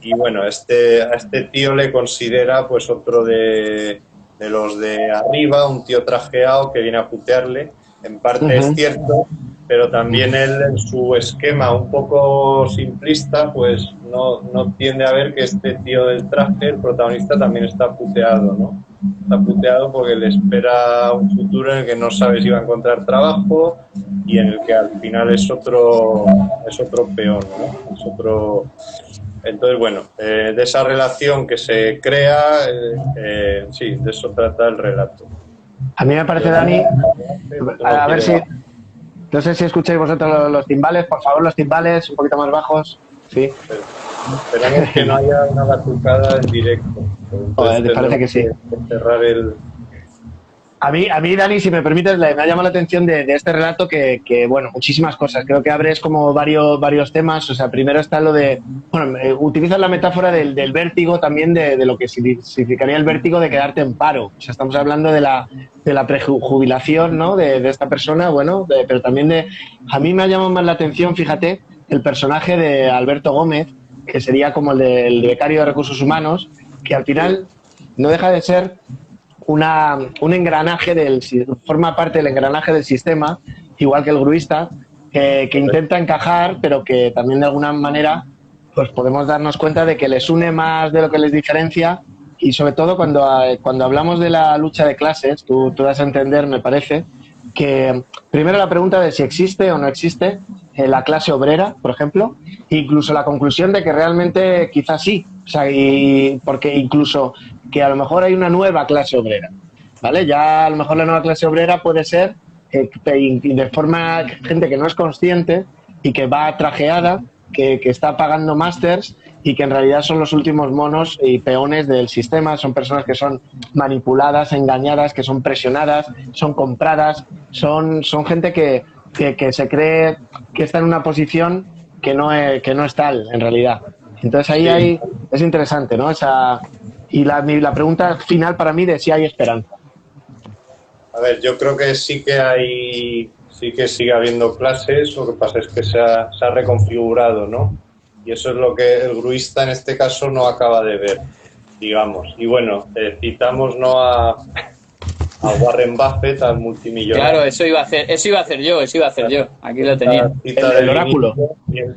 Y bueno, a este tío le considera pues otro de los de arriba, un tío trajeado que viene a putearle. En parte es cierto, pero también él en su esquema un poco simplista, pues no tiende a ver que este tío del traje, el protagonista, también está puteado, ¿no? Está puteado porque le espera un futuro en el que no sabe si va a encontrar trabajo y en el que al final es otro peor, ¿no? Es otro... Entonces, bueno, de esa relación que se crea, sí, de eso trata el relato. A mí me parece, Dani, a ver si... No sé si escucháis vosotros los timbales, por favor, los timbales un poquito más bajos. Sí. Esperamos que no haya una batucada en directo. Joder, parece que sí. Cerrar el... A mí, Dani, si me permites, me ha llamado la atención de este relato que, bueno, muchísimas cosas. Creo que abres como varios temas. O sea, primero está lo de... Bueno, utilizas la metáfora del vértigo también, de lo que significaría el vértigo de quedarte en paro. O sea, estamos hablando de la prejubilación, ¿no? De esta persona, bueno, pero también de... A mí me ha llamado más la atención, fíjate, el personaje de Alberto Gómez, que sería como el becario de recursos humanos, que al final no deja de ser un engranaje forma parte del engranaje del sistema, igual que el gruista, que intenta encajar, pero que también de alguna manera pues podemos darnos cuenta de que les une más de lo que les diferencia. Y sobre todo cuando hablamos de la lucha de clases, tú das a entender, me parece, que primero la pregunta de si existe o no existe la clase obrera, por ejemplo, incluso la conclusión de que realmente quizás sí, o sea, porque incluso que a lo mejor hay una nueva clase obrera, ¿vale? Ya a lo mejor la nueva clase obrera puede ser de forma gente que no es consciente y que va trajeada, que está pagando másters y que en realidad son los últimos monos y peones del sistema, son personas que son manipuladas, engañadas, que son presionadas, son compradas, son gente que se cree que está en una posición que no es tal en realidad. Entonces ahí es interesante, ¿no? Y la pregunta final para mí de si hay esperanza. A ver, yo creo que sí que sigue habiendo clases, lo que pasa es que se ha reconfigurado, ¿no? Y eso es lo que el gruista en este caso no acaba de ver, digamos. Y bueno, citamos no a Warren Buffett, al multimillonario. Claro, eso iba a hacer yo. Aquí lo tenía. El oráculo.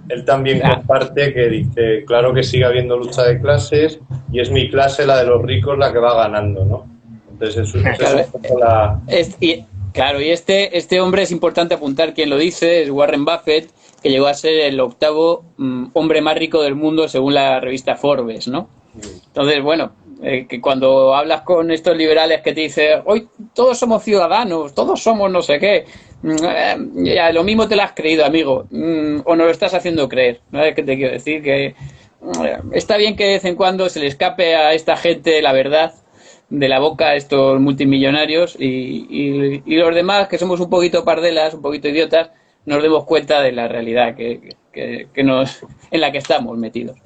Él también comparte que dice, claro que sigue habiendo lucha de clases y es mi clase, la de los ricos, la que va ganando, ¿no? Entonces eso es un poco la... Claro, y este hombre es importante apuntar quién lo dice, es Warren Buffett, que llegó a ser el octavo hombre más rico del mundo según la revista Forbes, ¿no? Entonces, bueno, que cuando hablas con estos liberales que te dicen, hoy todos somos ciudadanos, todos somos no sé qué, ya, lo mismo te lo has creído, amigo, o no lo estás haciendo creer, ¿no? Es que te quiero decir que está bien que de vez en cuando se le escape a esta gente la verdad, de la boca a estos multimillonarios y los demás, que somos un poquito pardelas, un poquito idiotas, nos demos cuenta de la realidad en la que estamos metidos.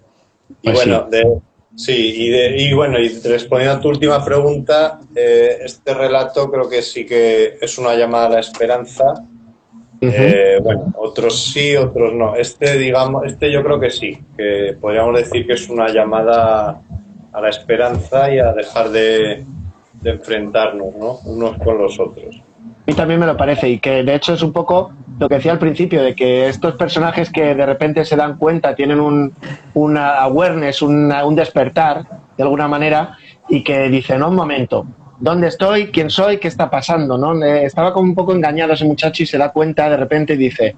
Y Pues bueno, y respondiendo a tu última pregunta, este relato creo que sí que es una llamada a la esperanza. Otros sí, otros no. Este yo creo que sí, que podríamos decir que es una llamada a la esperanza y a dejar de enfrentarnos, ¿no?, unos con los otros. A mí también me lo parece, y que de hecho es un poco lo que decía al principio, de que estos personajes que de repente se dan cuenta, tienen una awareness, un despertar, de alguna manera, y que dicen, no, un momento, ¿dónde estoy? ¿Quién soy? ¿Qué está pasando? ¿No? Estaba como un poco engañado ese muchacho y se da cuenta de repente y dice,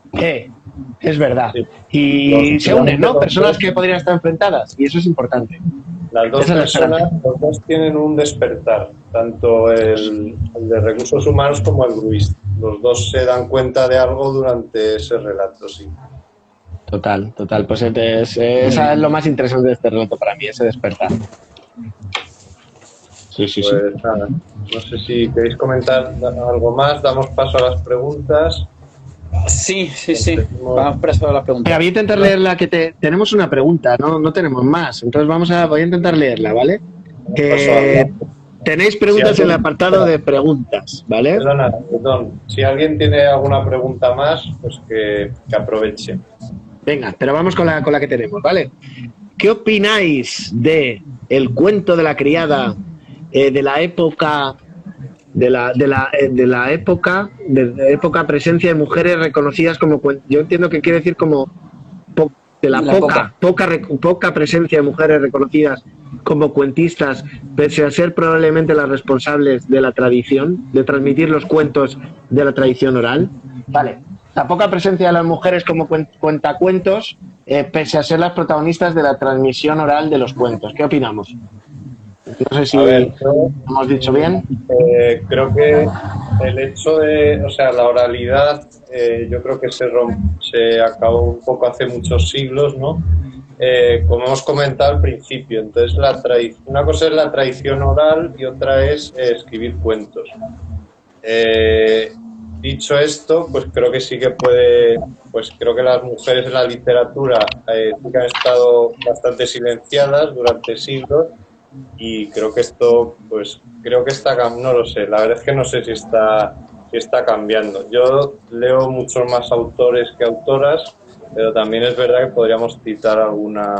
es verdad. Sí. Y se unen, ¿no? Personas que podrían estar enfrentadas, y eso es importante. Las dos personas, los dos tienen un despertar, tanto el de recursos humanos como el gruista. Los dos se dan cuenta de algo durante ese relato, sí. Total. Pues esa es lo más interesante de este relato para mí, ese despertar. Sí. Pues nada, no sé si queréis comentar algo más, damos paso a las preguntas. Sí. Vamos paso a la pregunta. Voy a intentar leerla, que tenemos una pregunta, no tenemos más, entonces voy a intentar leerla, ¿vale? Tenéis preguntas en el apartado de preguntas, ¿vale? Perdón, si alguien tiene alguna pregunta más, pues que aproveche. Venga, pero vamos con la que tenemos, ¿vale? ¿Qué opináis de el cuento de la criada de la época de la época presencia de mujeres reconocidas como yo entiendo que quiere decir como poca presencia de mujeres reconocidas como cuentistas, pese a ser probablemente las responsables de la tradición, de transmitir los cuentos de la tradición oral? Vale, la poca presencia de las mujeres como cuentacuentos, pese a ser las protagonistas de la transmisión oral de los cuentos. ¿Qué opinamos? No sé si hemos dicho bien. Creo que el hecho la oralidad, yo creo que se acabó un poco hace muchos siglos, ¿no? Como hemos comentado al principio. Entonces, una cosa es la tradición oral y otra es escribir cuentos. Dicho esto, pues creo que sí que creo que las mujeres en la literatura sí que han estado bastante silenciadas durante siglos. Y creo que esto, no lo sé, la verdad es que no sé si está cambiando. Yo leo muchos más autores que autoras, pero también es verdad que podríamos citar alguna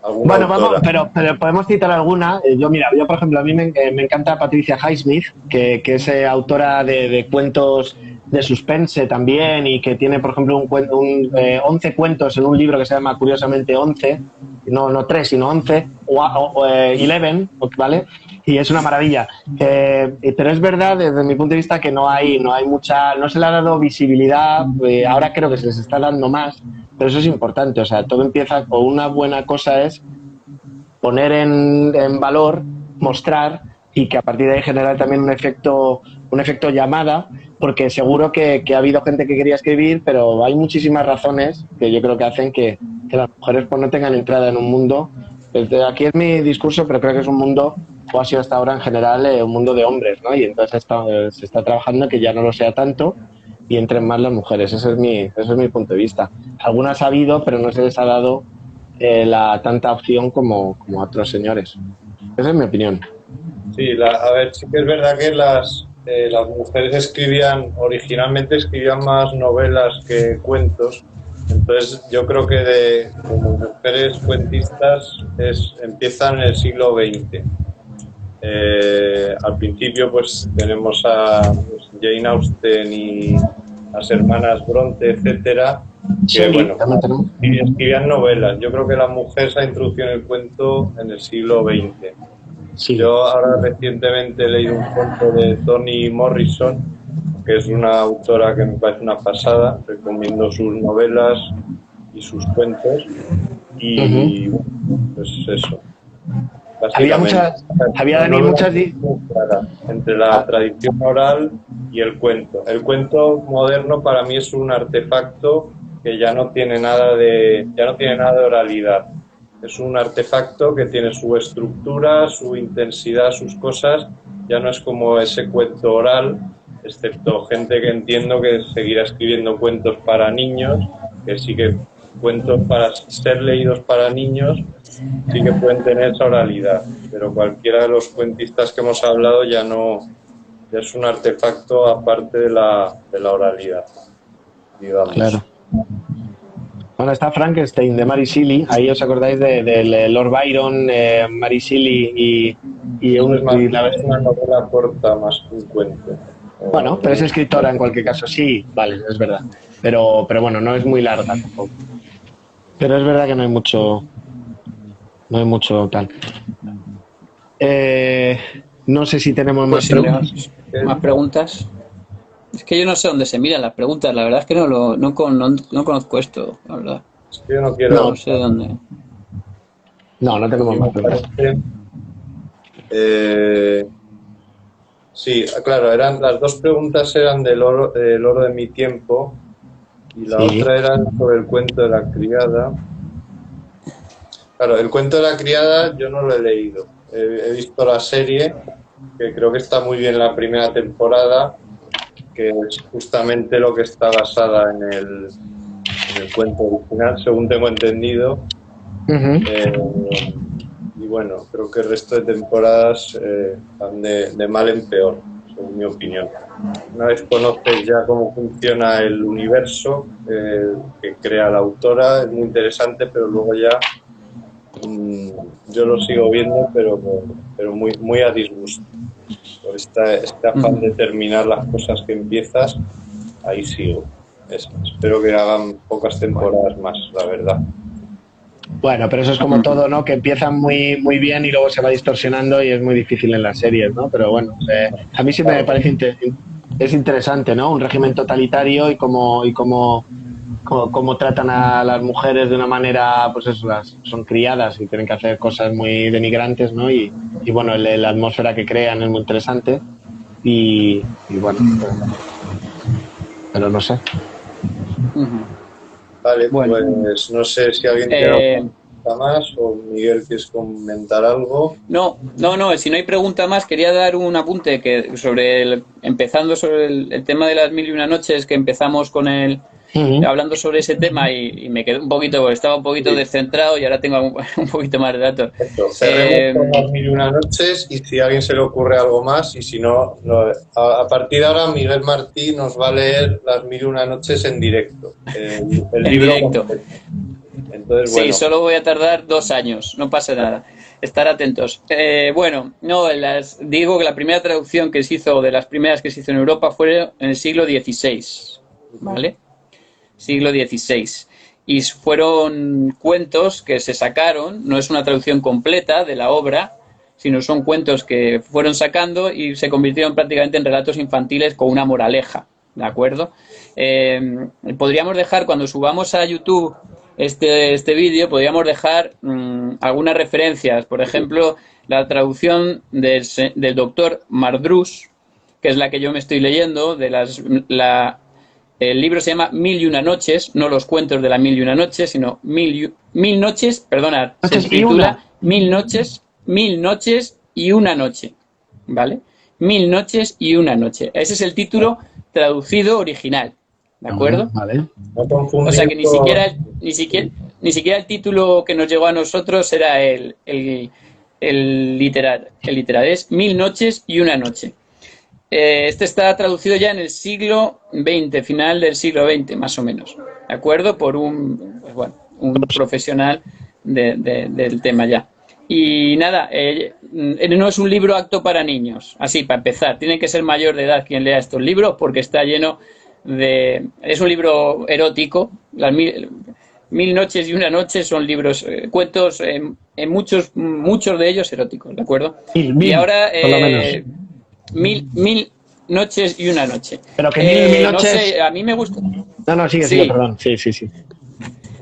autora. pero podemos citar alguna. Yo, por ejemplo, a mí me encanta Patricia Highsmith, que es autora de cuentos de suspense también, y que tiene, por ejemplo, 11 cuentos en un libro que se llama, curiosamente, 11, no 3, sino 11, o 11, ¿vale? Y es una maravilla. Pero es verdad, desde mi punto de vista, que no se le ha dado visibilidad. Ahora creo que se les está dando más, pero eso es importante. O sea, todo empieza con una buena cosa, es poner en valor, mostrar, y que a partir de ahí generar también un efecto llamada, porque seguro que ha habido gente que quería escribir, pero hay muchísimas razones que yo creo que hacen que las mujeres pues no tengan entrada en un mundo. Aquí es mi discurso, pero creo que es un mundo, o ha sido hasta ahora en general, un mundo de hombres, ¿no? Y entonces se está trabajando que ya no lo sea tanto y entren más las mujeres. Ese es mi punto de vista. Algunas ha habido, pero no se les ha dado tanta opción como a otros señores. Esa es mi opinión. Sí, sí que es verdad que las mujeres originalmente escribían más novelas que cuentos. Entonces yo creo que como mujeres cuentistas empiezan en el siglo XX. Al principio pues tenemos a Jane Austen y las hermanas Bronte, etcétera, que escribían novelas. Yo creo que la mujer se ha introducido en el cuento en el siglo XX. Sí. Yo ahora recientemente he leído un cuento de Toni Morrison, que es una autora que me parece una pasada. Recomiendo sus novelas y sus cuentos. Y pues eso. Había muchas entre la tradición oral y el cuento. El cuento moderno para mí es un artefacto que ya no tiene nada de oralidad. Es un artefacto que tiene su estructura, su intensidad, sus cosas. Ya no es como ese cuento oral, excepto gente que entiendo que seguirá escribiendo cuentos para niños, que sí que cuentos para ser leídos para niños sí que pueden tener esa oralidad, pero cualquiera de los cuentistas que hemos hablado ya no, ya es un artefacto aparte de la oralidad, digamos. Claro. Bueno, está Frankenstein de Mary Shelley. Ahí os acordáis de Lord Byron, Mary Shelley y una novela corta más que un cuento. Bueno, pero es escritora en cualquier caso. Sí, vale, es verdad. Pero bueno, no es muy larga tampoco. Pero es verdad que no hay mucho tal. No sé si tenemos más preguntas. ¿Más preguntas? Es que yo no sé dónde se miran las preguntas. La verdad es que no conozco esto, la verdad. Es que yo no quiero... No sé dónde. No tenemos más preguntas. Sí, claro, las dos preguntas eran del oro de mi tiempo y la otra era sobre el cuento de la criada. Claro, el cuento de la criada yo no lo he leído. He visto la serie, que creo que está muy bien la primera temporada, que es justamente lo que está basada en el cuento original, según tengo entendido. Y bueno, creo que el resto de temporadas van de mal en peor, según mi opinión. Una vez conoces ya cómo funciona el universo que crea la autora, es muy interesante, pero luego ya yo lo sigo viendo, pero muy a disgusto. Por este afán de terminar las cosas que empiezas, ahí sigo. Espero que hagan pocas temporadas más, la verdad. Bueno, pero eso es como todo, ¿no? Que empiezan muy bien y luego se va distorsionando y es muy difícil en las series, ¿no? Pero bueno, a mí siempre me parece es interesante, ¿no? Un régimen totalitario y cómo tratan a las mujeres de una manera, pues eso, son criadas y tienen que hacer cosas muy denigrantes, ¿no? Y bueno, la atmósfera que crean es muy interesante y bueno, pero no sé. Vale, bueno. Pues no sé si alguien quiere comentar más o Miguel, ¿quieres comentar algo? No, si no hay pregunta más, quería dar un apunte que empezando sobre el tema de las 1001 noches, que empezamos con hablando sobre ese tema y me quedé estaba un poquito descentrado y ahora tengo un poquito más de datos. Cerremos con las 1001 noches y si a alguien se le ocurre algo más y si no, a partir de ahora Miguel Martí nos va a leer las 1001 noches en directo. El libro directo. Entonces, sí, solo voy a tardar 2 años, no pasa nada. Estar atentos. Digo que la primera traducción que se hizo, de las primeras que se hizo en Europa, fue en el siglo XVI, ¿vale? Siglo XVI. Y fueron cuentos que se sacaron, no es una traducción completa de la obra, sino son cuentos que fueron sacando y se convirtieron prácticamente en relatos infantiles con una moraleja, ¿de acuerdo? Podríamos dejar, cuando subamos a YouTube este vídeo, podríamos dejar algunas referencias, por ejemplo, la traducción del doctor Mardrus, que es la que yo me estoy leyendo, el libro se llama 1001 noches, no los cuentos de la 1001 noches, sino mil noches, perdona, se titula 1000 noches y una noche, ¿vale? 1000 noches y una noche. Ese es el título traducido original, ¿de acuerdo? Vale. O sea que ni siquiera el título que nos llegó a nosotros era el literal, es 1000 noches y una noche. Este está traducido ya en el siglo XX, final del siglo XX, más o menos, ¿de acuerdo? Por un profesional del tema ya. Y nada, no es un libro apto para niños, así, para empezar. Tiene que ser mayor de edad quien lea estos libros porque está lleno es un libro erótico. Las 1000 noches y una noche son libros, cuentos, en muchos de ellos eróticos, ¿de acuerdo? Y ahora... por lo menos. 1000 noches y una noche. Pero que 1000 noches... No sé, a mí me gusta. No, sigue, perdón. Sí.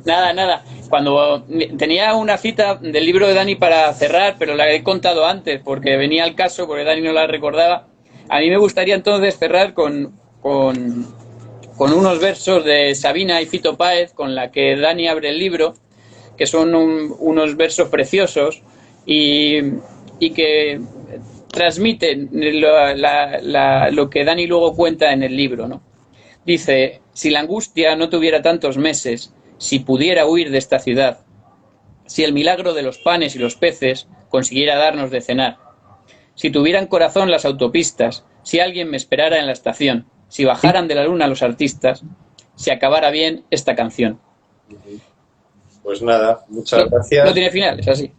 Nada. Cuando tenía una cita del libro de Dani para cerrar, pero la he contado antes porque venía al caso, porque Dani no la recordaba. A mí me gustaría entonces cerrar con unos versos de Sabina y Fito Páez, con la que Dani abre el libro, que son unos versos preciosos y que transmiten lo que Dani luego cuenta en el libro, ¿no? Dice: si la angustia no tuviera tantos meses, si pudiera huir de esta ciudad, si el milagro de los panes y los peces consiguiera darnos de cenar, si tuvieran corazón las autopistas, si alguien me esperara en la estación, si bajaran de la luna los artistas, si acabara bien esta canción. Pues nada, muchas gracias. No tiene final, es así.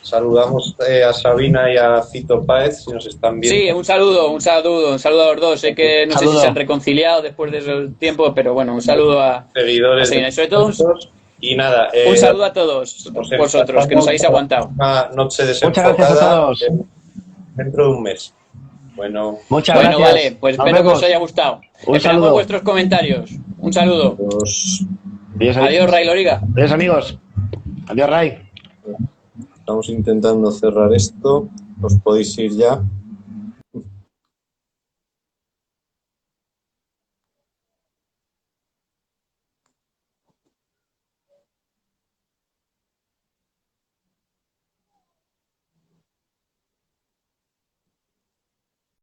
Saludamos a Sabina y a Cito Páez, si nos están viendo. Sí, un saludo a los dos. Sé que no sé si se han reconciliado después de ese tiempo, pero bueno, un saludo a seguidores Sabina. Y sobre todo y nada, un saludo a todos vosotros que nos habéis aguantado. Una noche desenfocada. Muchas gracias a todos. Dentro de un mes. Bueno, muchas gracias. Bueno, vale, pues espero que os haya gustado. Esperamos vuestros comentarios. Un saludo. Adiós, Ray Loriga. Adiós, amigos. Adiós, Ray. Estamos intentando cerrar esto. Os podéis ir ya.